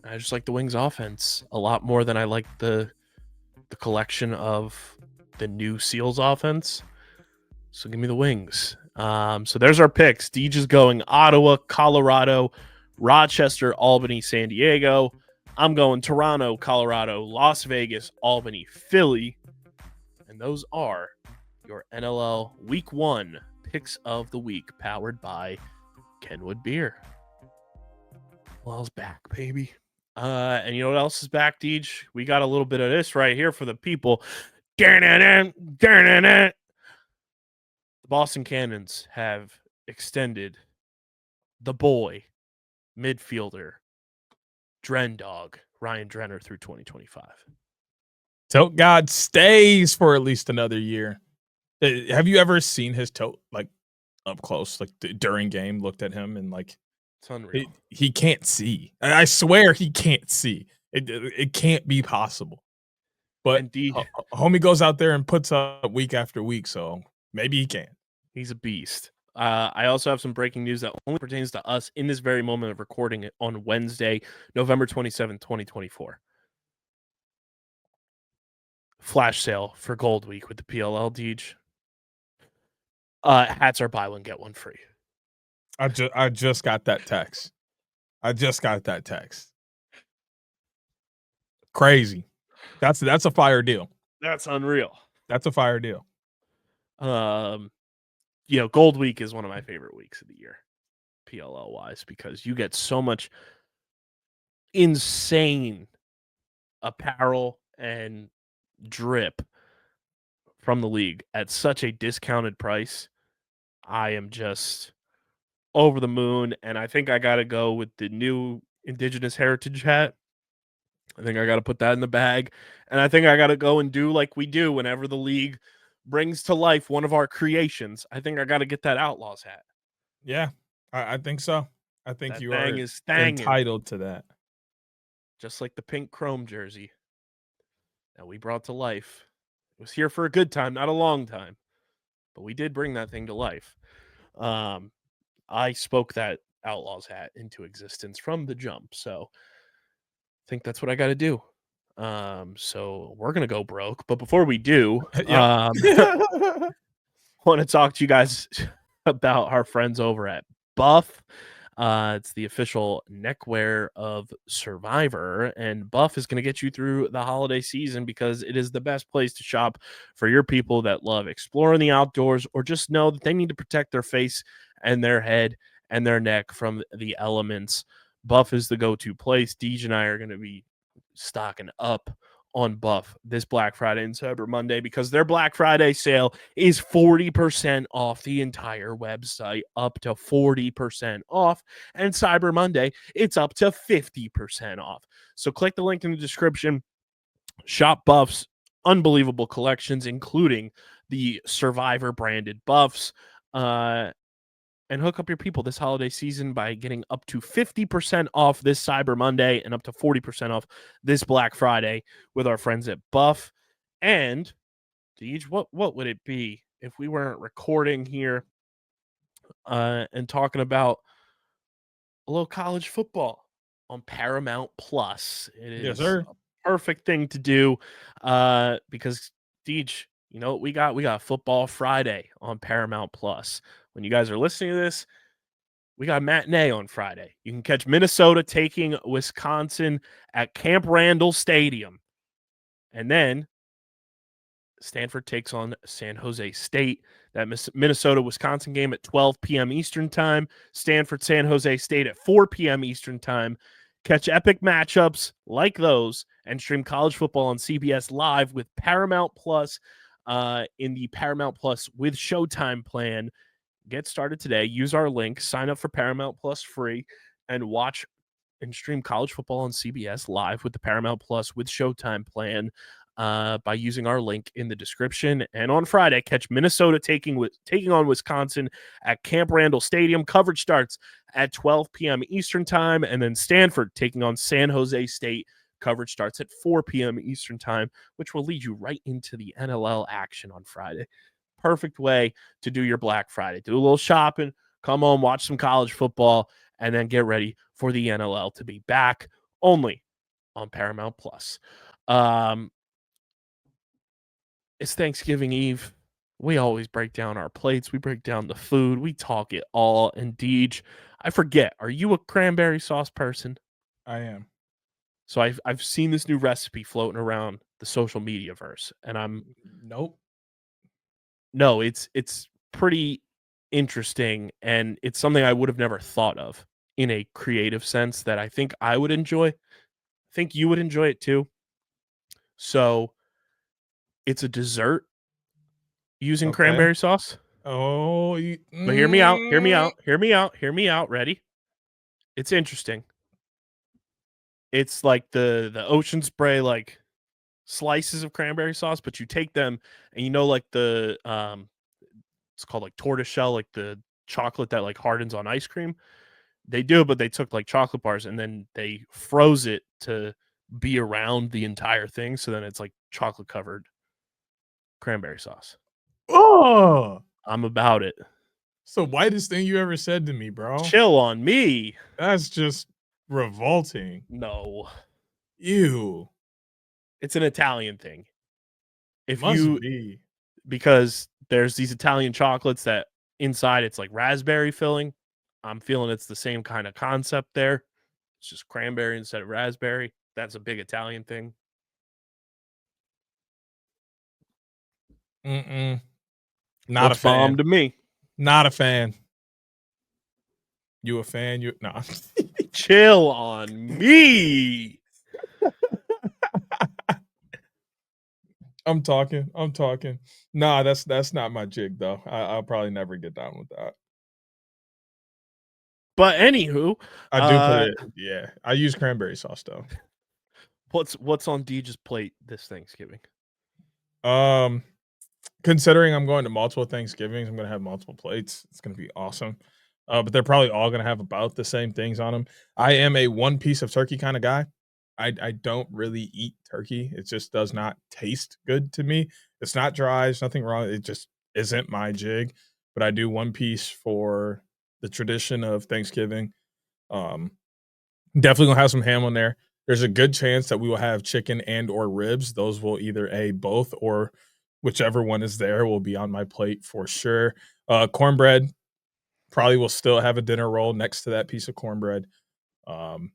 I just like the Wings offense a lot more than I like the collection of the new Seals offense. So give me the Wings. So there's our picks. Deej is going Ottawa, Colorado, Rochester, Albany, San Diego. I'm going Toronto, Colorado, Las Vegas, Albany, Philly. And those are your NLL Week 1 picks of the week, powered by Kenwood Beer. NLL's back, baby. And you know what else is back, Deej? We got a little bit of this right here for the people. The Boston Cannons have extended the boy, midfielder, Dren Dog, Ryan Drenner through 2025. Tote God stays for at least another year. Have you ever seen his tote like up close, like during game? Looked at him and like it's unreal. He can't see. I swear he can't see. It can't be possible. But indeed, homie goes out there and puts up week after week, so maybe he can. He's a beast. I also have some breaking news that only pertains to us in this very moment of recording it on Wednesday, November 27th, 2024. Flash sale for Gold Week with the PLL, Deej. Hats are buy one, get one free. I just got that text. Crazy. That's a fire deal. That's unreal. That's a fire deal. Gold Week is one of my favorite weeks of the year, PLL wise, because you get so much insane apparel and drip from the league at such a discounted price, I am just over the moon. And I think I got to go with the new Indigenous Heritage hat. I think I got to put that in the bag. And I think I got to go and do like we do whenever the league brings to life one of our creations. I think I got to get that Outlaws hat. Yeah, I think so. I think That you thing are is thangin', entitled to that. just like the pink chrome jersey that we brought to life. It was here for a good time, not a long time, but we did bring that thing to life. I spoke that Outlaws hat into existence from the jump, so I think that's what I got to do. So we're gonna go broke, but before we do, Yep. want to talk to you guys about our friends over at Buff. It's the official neckwear of Survivor, and Buff is going to get you through the holiday season because it is the best place to shop for your people that love exploring the outdoors or just know that they need to protect their face and their head and their neck from the elements. Buff is the go-to place. Deej and I are going to be stocking up on Buff this Black Friday and Cyber Monday because their Black Friday sale is 40% off the entire website, up to 40% off. And Cyber Monday, it's up to 50% off. So click the link in the description. Shop Buff's unbelievable collections, including the Survivor branded buffs. And hook up your people this holiday season by getting up to 50% off this Cyber Monday and up to 40% off this Black Friday with our friends at Buff. And Deej, what would it be if we weren't recording here and talking about a little college football on Paramount Plus? It Yes, is sir. a perfect thing to do because Deej, you know what we got? We got Football Friday on Paramount Plus. When you guys are listening to this, we got a matinee on Friday. You can catch Minnesota taking Wisconsin at Camp Randall Stadium. And then Stanford takes on San Jose State. That Minnesota-Wisconsin game at 12 p.m. Eastern Time. Stanford-San Jose State at 4 p.m. Eastern Time. Catch epic matchups like those and stream college football on CBS Live with Paramount Plus in the Paramount Plus with Showtime plan. Get started today. Use our link. Sign up for Paramount Plus free and watch and stream college football on CBS Live with the Paramount Plus with Showtime plan by using our link in the description. And on Friday, catch Minnesota taking on Wisconsin at Camp Randall Stadium. Coverage starts at 12 p.m. Eastern Time, and then Stanford taking on San Jose State. Coverage starts at 4 p.m. Eastern Time, which will lead you right into the NLL action on Friday. Perfect way to do your Black Friday. Do a little shopping, come home, watch some college football, and then get ready for the NLL to be back only on Paramount Plus. It's Thanksgiving Eve. We always break down our plates. We break down the food. We talk it all. And Deej, I forget, are you a cranberry sauce person? I am. So I've seen this new recipe floating around the social media verse, and Nope. No, it's pretty interesting, and it's something I would have never thought of in a creative sense that I think I would enjoy. I think you would enjoy it too. So it's a dessert using Okay. cranberry sauce. Oh, But hear me out. Hear me out. Hear me out. Hear me out. Ready? It's interesting. It's like the ocean spray like slices of cranberry sauce, but you take them and like the it's called like tortoise shell, like the chocolate that like hardens on ice cream. They do, but they took like chocolate bars and then they froze it to be around the entire thing. So then it's like chocolate covered cranberry sauce. Oh, I'm about it. it's the whitest thing you ever said to me, bro. Chill on me. That's just revolting. No, Ew. it's an Italian thing. Must be. Because there's these Italian chocolates that inside it's like raspberry filling. I'm feeling it's the same kind of concept there. It's just cranberry instead of raspberry. That's a big Italian thing. Not Looks a fan. bomb to me. Not a fan. You a fan? No. Chill on me. I'm talking. Nah, that's not my jig though. I'll probably never get down with that. But anywho, I do put it. Yeah, I use cranberry sauce though. what's on Deej's plate this Thanksgiving? Considering I'm going to multiple Thanksgivings, I'm gonna have multiple plates. It's gonna be awesome. But they're probably all gonna have about the same things on them. I am a one piece of turkey kind of guy. I don't really eat turkey. It just does not taste good to me. It's not dry. There's nothing wrong. It just isn't my jig. But I do one piece for the tradition of Thanksgiving. Um, Definitely gonna have some ham on there. There's a good chance that we will have chicken and or ribs. Those will either both or whichever one is there will be on my plate for sure. Cornbread probably will still have a dinner roll next to that piece of cornbread. Um,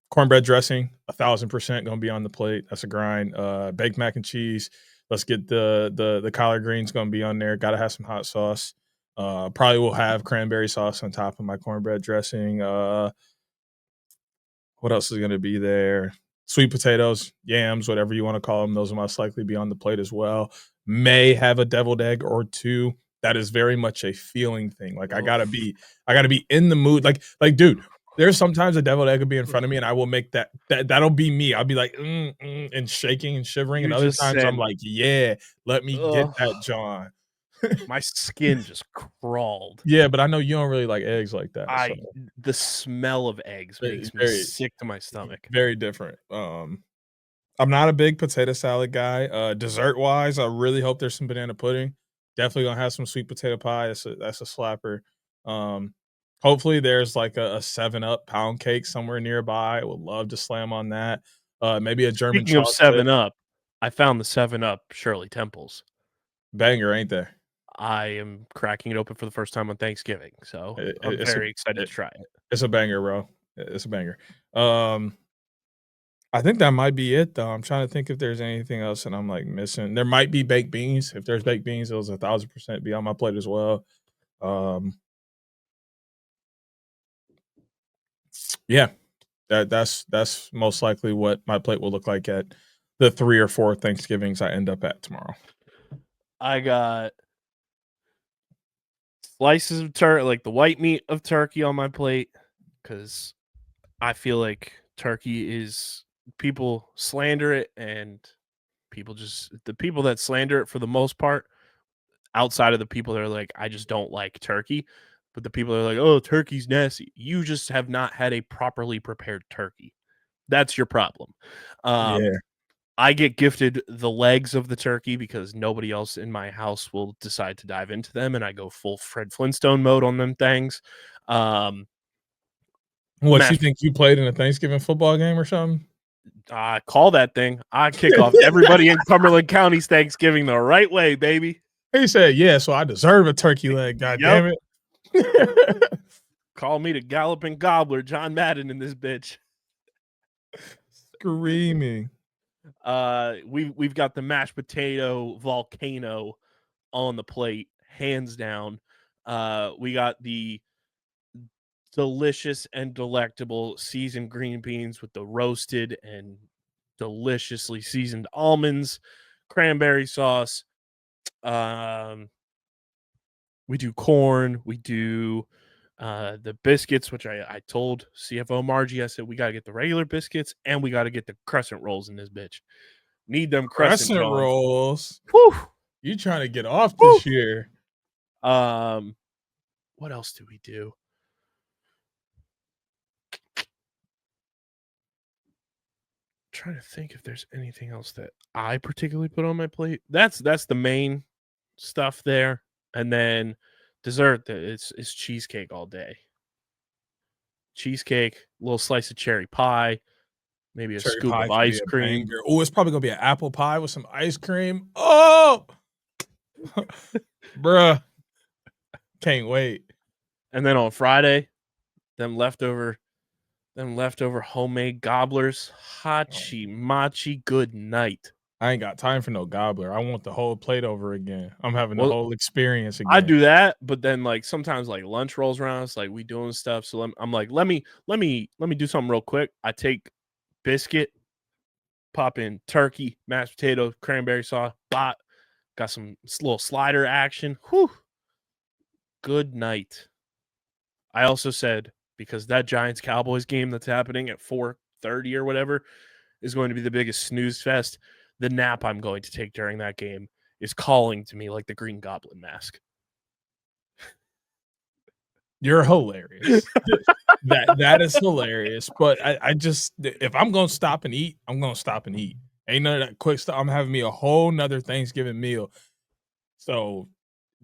Cornbread dressing, 1,000% gonna be on the plate. That's a grind. Baked mac and cheese. Let's get the collard greens gonna be on there. Gotta have some hot sauce. Probably will have cranberry sauce on top of my cornbread dressing. What else is gonna be there? Sweet potatoes, yams, whatever you want to call them. Those will most likely be on the plate as well. May have a deviled egg or two. That is very much a feeling thing. Like I gotta be in the mood. Like, dude, there's sometimes a deviled egg will be in front of me, and I will make that'll be me. I'll be like, and shaking and shivering. You And other just times I'm said, like, yeah, let me get ugh, that, John. my skin just crawled. Yeah, but I know you don't really like eggs like that. So The smell of eggs makes me very, sick to my stomach. very different. I'm not a big potato salad guy. Dessert wise, I really hope there's some banana pudding. Definitely gonna have some sweet potato pie. That's a slapper. Um, Hopefully there's like a 7-Up pound cake somewhere nearby. I would love to slam on that. Maybe a German Speaking of chocolate 7-Up, I found the 7-Up Shirley Temples. banger, ain't there? I am cracking it open for the first time on Thanksgiving, so I'm It's very excited it, to try it. it's a banger, bro. It's a banger. I think that might be it, though. I'm trying to think if there's anything else that I'm like missing. There might be baked beans. If there's baked beans, those 1,000% be on my plate as well. Um, yeah, that's most likely what my plate will look like at the 3 or 4 Thanksgivings I end up at tomorrow. I got slices of turkey, like the white meat of turkey on my plate, because I feel like turkey is people slander it, and the people that slander it for the most part, outside of the people that are like, I just don't like turkey, but the people that are like, oh, turkey's nasty. You just have not had a properly prepared turkey. That's your problem. Yeah. I get gifted the legs of the turkey because nobody else in my house will decide to dive into them, and I go full Fred Flintstone mode on them things. What, you Mashed think you played in a Thanksgiving football game or something? call that thing. I kick off everybody in Cumberland County's Thanksgiving the right way, baby. He said, yeah, so I deserve a turkey leg, god damn it. Call me the galloping gobbler, John Madden in this bitch. Screaming. We've got the mashed potato volcano on the plate, hands down. We got the delicious and delectable seasoned green beans with the roasted and deliciously seasoned almonds, cranberry sauce. We do corn. We do the biscuits, which I told CFO Margie, I said, we got to get the regular biscuits and we got to get the crescent rolls in this bitch. Need them crescent rolls. Whew. You trying to get off Whew. this year. What else do we do? Trying to think if there's anything else that I particularly put on my plate. That's the main stuff there. And then dessert, it's cheesecake all day. Cheesecake, a little slice of cherry pie, maybe a Cherry scoop pie of could be ice a cream. banger. Oh, it's probably gonna be an apple pie with some ice cream. Oh, bruh, can't wait. And then on Friday, them leftover homemade gobblers. Hachi machi, good night. I ain't got time for no gobbler. I want the whole plate over again. I'm having the whole experience again. I do that, but then like sometimes like lunch rolls around. It's like we doing stuff, so I'm like, let me do something real quick. I take biscuit, pop in turkey, mashed potato, cranberry sauce, got some little slider action. Whew. Good night. I also said, because that Giants-Cowboys game that's happening at 4:30 or whatever is going to be the biggest snooze fest, the nap I'm going to take during that game is calling to me like the Green Goblin mask. You're hilarious. that is hilarious. But I just, if I'm gonna stop and eat, I'm gonna stop and eat. Ain't none of that quick stuff. I'm having me a whole nother Thanksgiving meal. So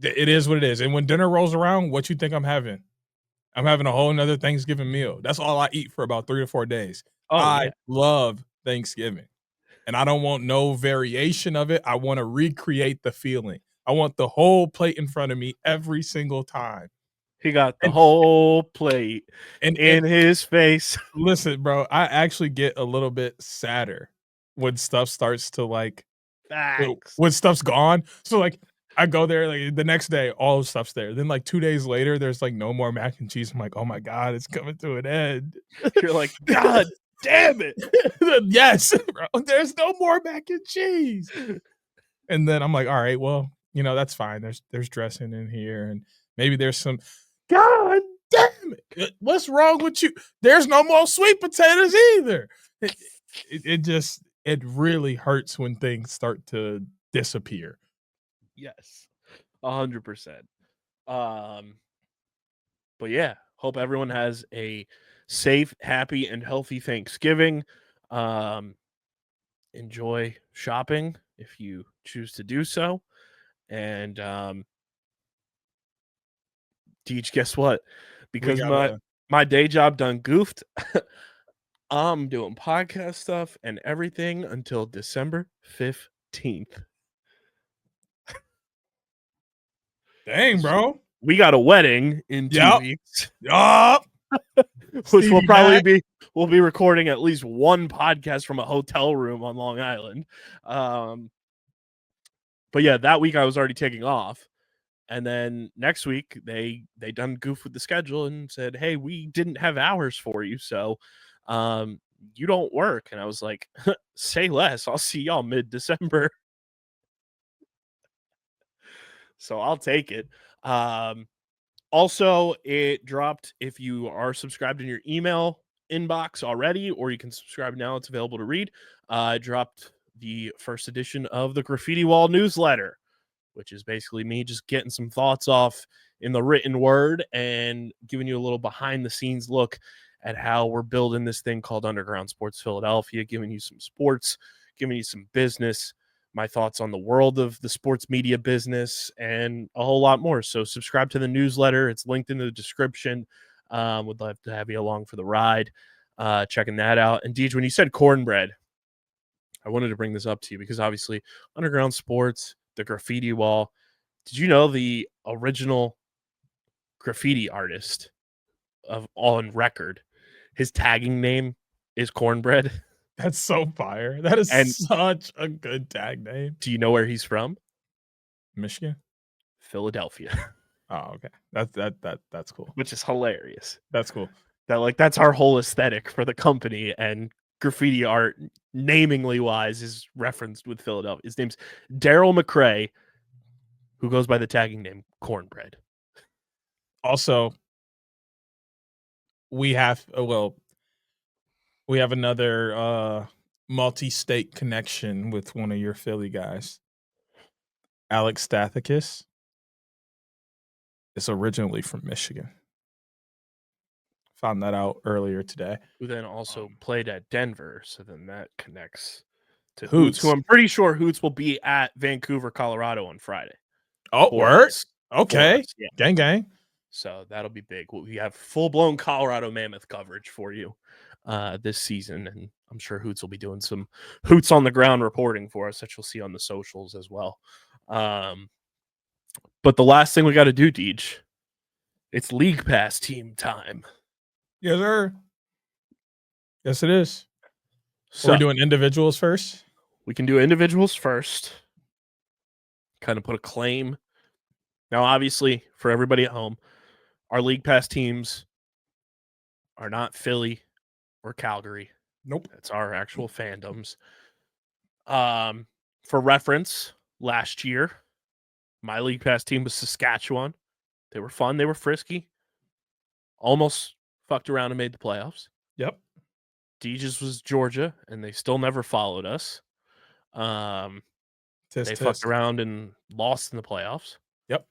it is what it is. And when dinner rolls around, what you think I'm having? I'm having a whole nother Thanksgiving meal. That's all I eat for about 3 to 4 days. I love Thanksgiving. And I don't want no variation of it. I want to recreate the feeling. I want the whole plate in front of me every single time. He got the whole plate in his face. Listen, bro, I actually get a little bit sadder when stuff starts to like, when stuff's gone. So like, I go there like the next day, all the stuff's there. Then like 2 days later, there's like no more mac and cheese. I'm like, oh my God, it's coming to an end. You're like, God damn it. Yes, bro, there's no more mac and cheese. And then I'm like, all right, well, that's fine. There's dressing in here, and maybe there's some. God damn it! What's wrong with you? There's no more sweet potatoes either. It really hurts when things start to disappear. Yes, 100%. But yeah, hope everyone has a safe, happy, and healthy Thanksgiving. Enjoy shopping if you choose to do so. And Deej, guess what? Because my day job done goofed, I'm doing podcast stuff and everything until December 15th. Dang, bro. We got a wedding in 2 weeks. Yup. Which we'll be recording at least one podcast from a hotel room on Long Island. But yeah, that week I was already taking off. And then next week they done goof with the schedule and said, hey, we didn't have hours for you, so you don't work. And I was like, say less. I'll see y'all mid-December. So I'll take it. Also, it dropped if you are subscribed in your email inbox already, or you can subscribe now. It's available to read. I dropped the first edition of the Graffiti Wall newsletter, which is basically me just getting some thoughts off in the written word and giving you a little behind-the-scenes look at how we're building this thing called Underground Sports Philadelphia, giving you some sports, giving you some business, my thoughts on the world of the sports media business, and a whole lot more. So subscribe to the newsletter. It's linked in the description. Would love to have you along for the ride, checking that out. And Deej, when you said cornbread, I wanted to bring this up to you because obviously Underground Sports, the Graffiti Wall. Did you know the original graffiti artist on record, his tagging name is Cornbread? That's so fire. That is such a good tag name. Do you know where he's from? Michigan? Philadelphia. Oh, okay. That's cool. Which is hilarious. That's cool. That's our whole aesthetic for the company, and graffiti art, namingly wise, is referenced with Philadelphia. His name's Daryl McCray, who goes by the tagging name Cornbread. Also, we have another multi-state connection with one of your Philly guys. Alex Stathakis is originally from Michigan. Found that out earlier today. Who then also played at Denver, so then that connects to Hoots, who I'm pretty sure Hoots will be at Vancouver, Colorado on Friday. Oh, words. Okay. Yeah. Gang. So that'll be big. We have full-blown Colorado Mammoth coverage for you this season, and I'm sure Hoots will be doing some Hoots on the ground reporting for us that you'll see on the socials as well. But the last thing we got to do, Deej, it's League Pass team time. Yes, sir. Yes, it is. So, are we doing individuals first? We can do individuals first. Kind of put a claim. Now, obviously, for everybody at home, our League Pass teams are not Philly or Calgary. Nope. That's our actual fandoms. For reference, last year, my league pass team was Saskatchewan. They were fun. They were frisky. Almost fucked around and made the playoffs. Yep. Deege's was Georgia, and they still never followed us. They fucked around and lost in the playoffs. Yep.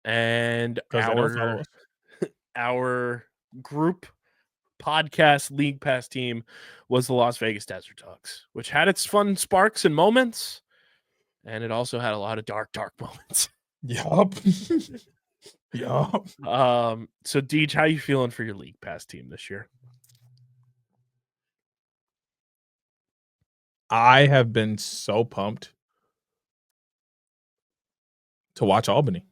And Because they don't follow us. our group podcast league pass team was the Las Vegas Desert Dogs, which had its fun sparks and moments, and it also had a lot of dark moments. Yup. Yup. So Deej, how you feeling for your league pass team this year? I have been so pumped to watch Albany.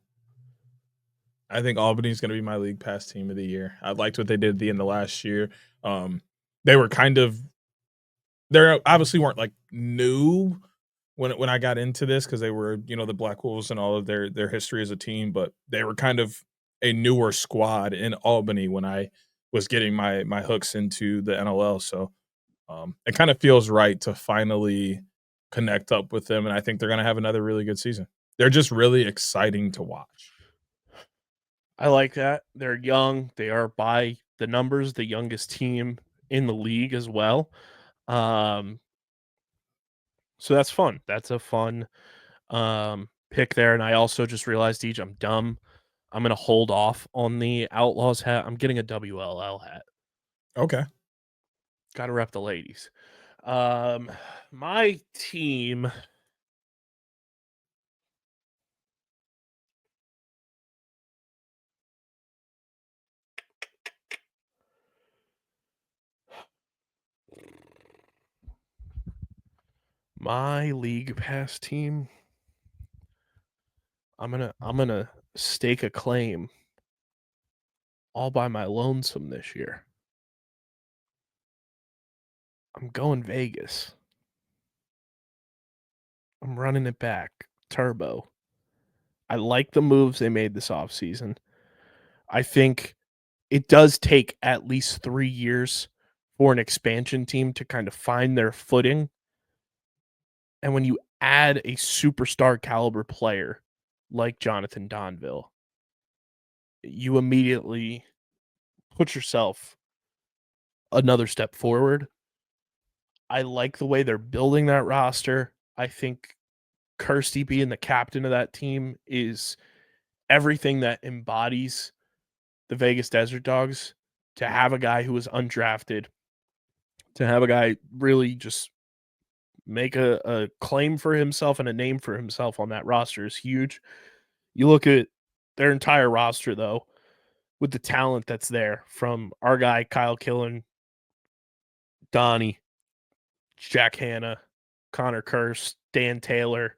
I think Albany's going to be my league pass team of the year. I liked what they did at the end of last year. They were they obviously weren't like new when I got into this because they were, the Black Wolves and all of their history as a team, but they were kind of a newer squad in Albany when I was getting my hooks into the NLL. So it kind of feels right to finally connect up with them, and I think they're going to have another really good season. They're just really exciting to watch. I like that. They're young. They are by the numbers the youngest team in the league as well. So that's fun. That's a fun pick there. And I also just realized, Deej, I'm dumb. I'm going to hold off on the Outlaws hat. I'm getting a WLL hat. Okay. Got to rep the ladies. My team. My league pass team. I'm gonna stake a claim all by my lonesome this year. I'm going Vegas. I'm running it back. Turbo. I like the moves they made this offseason. I think it does take at least 3 years for an expansion team to kind of find their footing. And when you add a superstar caliber player like Jonathan Donville, you immediately put yourself another step forward. I like the way they're building that roster. I think Kirsty being the captain of that team is everything that embodies the Vegas Desert Dogs. To have a guy who was undrafted, to have a guy really just make a claim for himself and a name for himself on that roster is huge. You look at their entire roster, though, with the talent that's there from our guy, Kyle Killen, Donnie, Jack Hanna, Connor Kirst, Dan Taylor,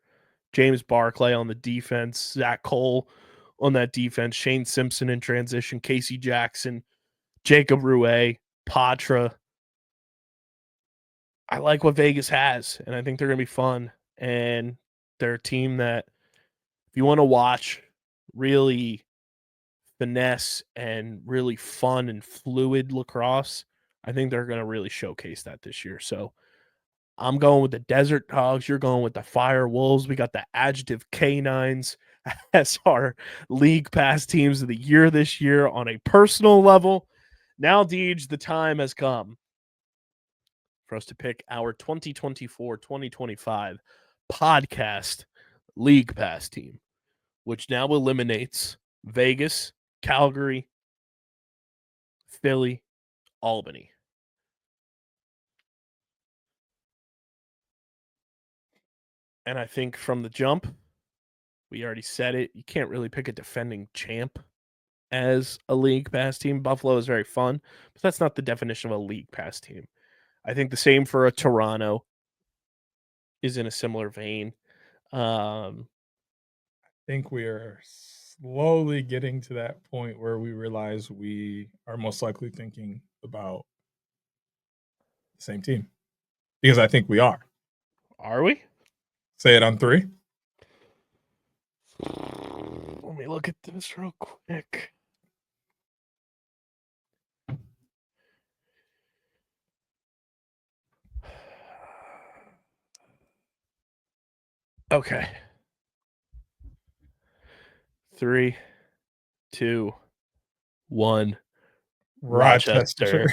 James Barclay on the defense, Zach Cole on that defense, Shane Simpson in transition, Casey Jackson, Jacob Rouet, Patra. I like what Vegas has, and I think they're going to be fun. And they're a team that, if you want to watch really finesse and really fun and fluid lacrosse, I think they're going to really showcase that this year. So I'm going with the Desert Dogs. You're going with the Fire Wolves. We got the Adjective Canines as our league pass teams of the year this year on a personal level. Now, Deej, the time has come for us to pick our 2024-2025 podcast league pass team, which now eliminates Vegas, Calgary, Philly, Albany. And I think from the jump, we already said it, you can't really pick a defending champ as a league pass team. Buffalo is very fun, but that's not the definition of a league pass team. I think the same for a Toronto is in a similar vein. I think we are slowly getting to that point where we realize we are most likely thinking about the same team. Because I think we are. Are we? Say it on 3. Let me look at this real quick. Okay. 3, 2, 1. Rochester.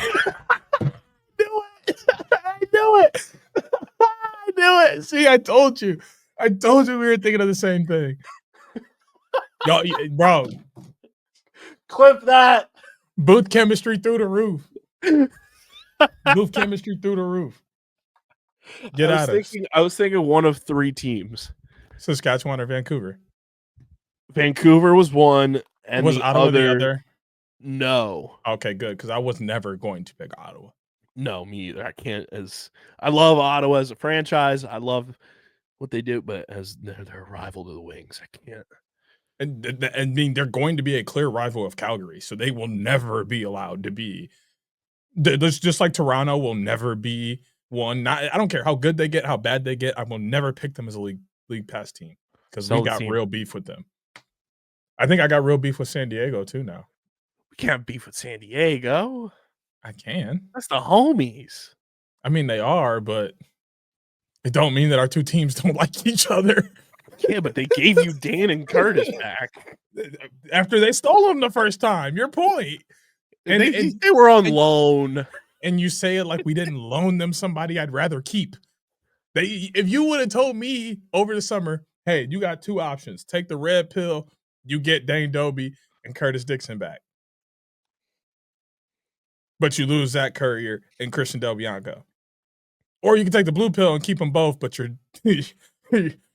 I knew it. I knew it. I knew it. See, I told you. I told you we were thinking of the same thing. Yo, bro, Clip that. booth chemistry through the roof. Booth chemistry through the roof. Get at us. I was thinking one of 3 teams. Saskatchewan or Vancouver? Vancouver was one, and Was the Ottawa the other? No. Okay, good, because I was never going to pick Ottawa. No, me either. I can't. I love Ottawa as a franchise. I love what they do, but as their rival to the Wings, I can't. And I mean, they're going to be a clear rival of Calgary, so they will never be allowed to be. Just like Toronto will never be one. I don't care how good they get, how bad they get. I will never pick them as a league pass team because we got real beef with them. I think I got real beef with San Diego too now. We can't beef with San Diego. I can. That's the homies. I mean, they are, but it don't mean that our two teams don't like each other. Yeah, but they gave you Dan and Curtis back after they stole them the first time. Your point. And they were on loan. And you say it like we didn't loan them somebody I'd rather keep. If you would have told me over the summer, hey, you got 2 options. Take the red pill, you get Dane Dobie and Curtis Dixon back. But you lose Zach Currier and Christian Del Bianco. Or you can take the blue pill and keep them both, but your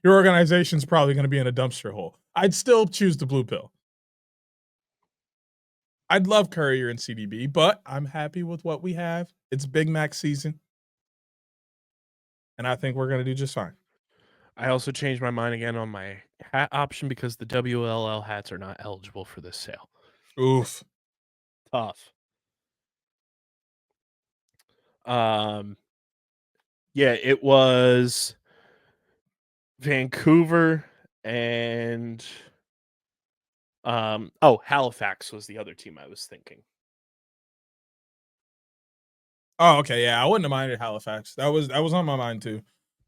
organization's probably going to be in a dumpster hole. I'd still choose the blue pill. I'd love Currier and CDB, but I'm happy with what we have. It's Big Mac season. And I think we're going to do just fine. I also changed my mind again on my hat option because the WLL hats are not eligible for this sale. Oof. Tough. Yeah, it was Vancouver and Halifax was the other team I was thinking. Oh, okay, yeah, I wouldn't have minded Halifax. That was on my mind too.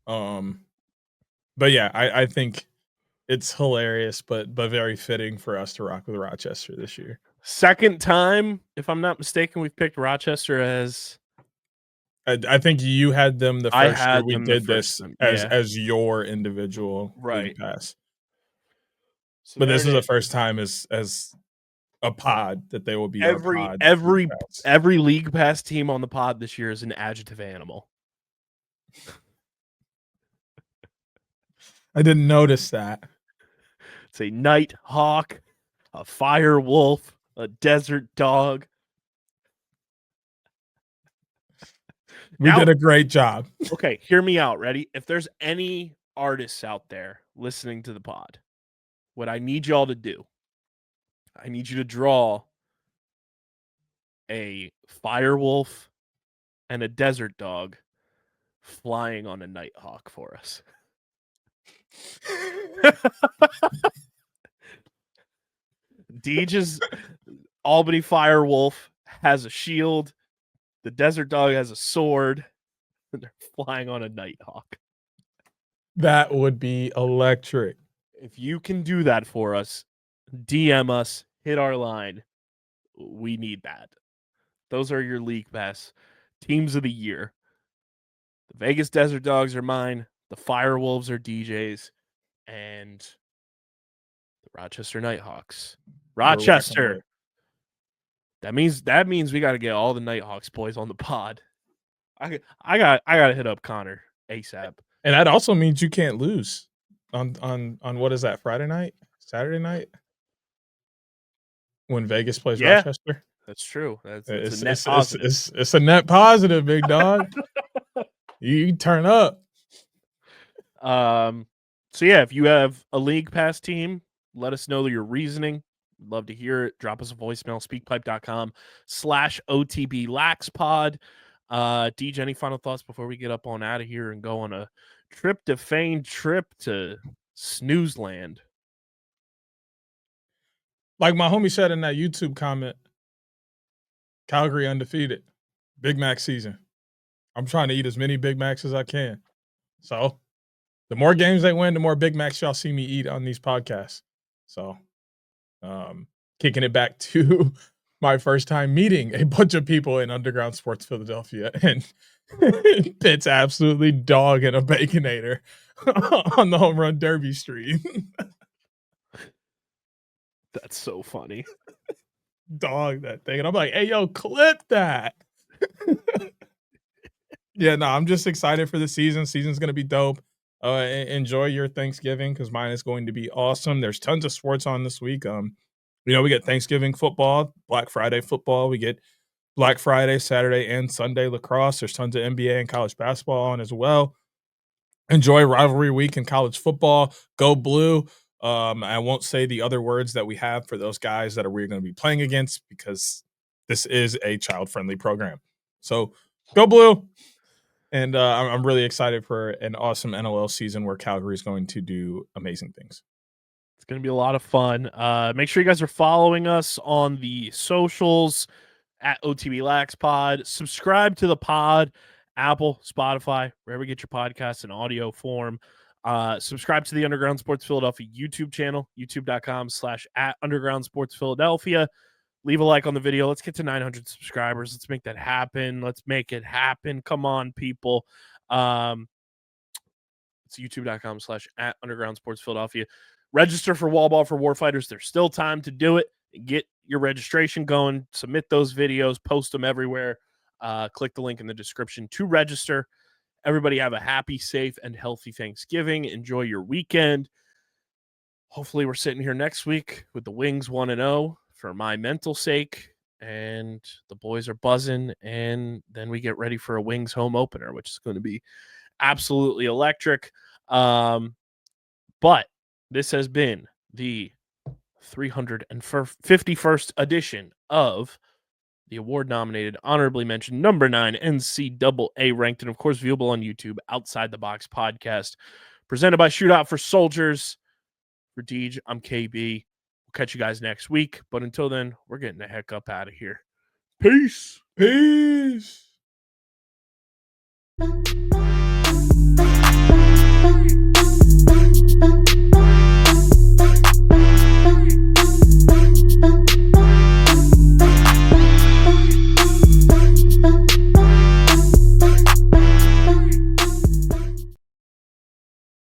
But yeah, I think it's hilarious, but very fitting for us to rock with Rochester this year. Second time, if I'm not mistaken, we've picked Rochester as. I think you had them the first year we did this as your individual league pass. So but this is the first time as a pod that they will be every league pass team on the pod this year is an adjective animal. I didn't notice that. It's a night hawk, a fire wolf, a desert dog. We did a great job. Okay, hear me out. Ready? If there's any artists out there listening to the pod, what I need y'all to do, I need you to draw a fire wolf and a desert dog flying on a nighthawk for us. Deej's Albany fire wolf has a shield. The desert dog has a sword. And they're flying on a nighthawk. That would be electric. If you can do that for us, DM us, hit our line. We need that. Those are your league pass teams of the year. The Vegas Desert Dogs are mine. The Fire Wolves are DJ's. And the Rochester Nighthawks. Rochester. That means we got to get all the Nighthawks boys on the pod. I got to hit up Connor ASAP. And that also means you can't lose on what is that, Friday night? Saturday night? When Vegas plays Rochester? That's true. It's a net positive. It's a net positive, big dog. You turn up. So yeah, if you have a league pass team, let us know your reasoning. Love to hear it. Drop us a voicemail, speakpipe.com/OTBLaxPod. DJ, any final thoughts before we get up on out of here and go on a trip to Snoozeland? Like my homie said in that YouTube comment, Calgary undefeated. Big Mac season. I'm trying to eat as many Big Macs as I can. So The more games they win, the more Big Macs y'all see me eat on these podcasts. So, kicking it back to my first time meeting a bunch of people in Underground Sports Philadelphia, and Pitt's absolutely dogging a Baconator on the home run derby stream. That's so funny. Dog that thing. And I'm like, hey, yo, clip that. Yeah, no, I'm just excited for the season. Season's going to be dope. Enjoy your Thanksgiving because mine is going to be awesome. There's tons of sports on this week. We get Thanksgiving football, Black Friday football. We get Black Friday, Saturday, and Sunday lacrosse. There's tons of NBA and college basketball on as well. Enjoy rivalry week in college football. Go blue. I won't say the other words that we have for those guys that we're going to be playing against because this is a child-friendly program. So go blue. And I'm really excited for an awesome NLL season where Calgary is going to do amazing things. It's going to be a lot of fun. Make sure you guys are following us on the socials at OTB Lax Pod. Subscribe to the pod, Apple, Spotify, wherever you get your podcasts in audio form. Subscribe to the Underground Sports Philadelphia YouTube channel, youtube.com/@Underground Sports Philadelphia. Leave a like on the video. Let's get to 900 subscribers. Let's make that happen. Let's make it happen. Come on, people. It's youtube.com/@Underground Sports Philadelphia. Register for Wall Ball for Warfighters. There's still time to do it. Get your registration going. Submit those videos. Post them everywhere. Click the link in the description to register. Everybody have a happy, safe, and healthy Thanksgiving. Enjoy your weekend. Hopefully, we're sitting here next week with the Wings 1-0 for my mental sake, and the boys are buzzing, and then we get ready for a Wings home opener, which is going to be absolutely electric. But this has been the 351st edition of the award-nominated, honorably mentioned, number 9 NCAA ranked, and of course, viewable on YouTube, Outside the Box podcast, presented by Shootout For Soldiers. For Deej, I'm KB. We'll catch you guys next week. But until then, we're getting the heck up out of here. Peace. Peace.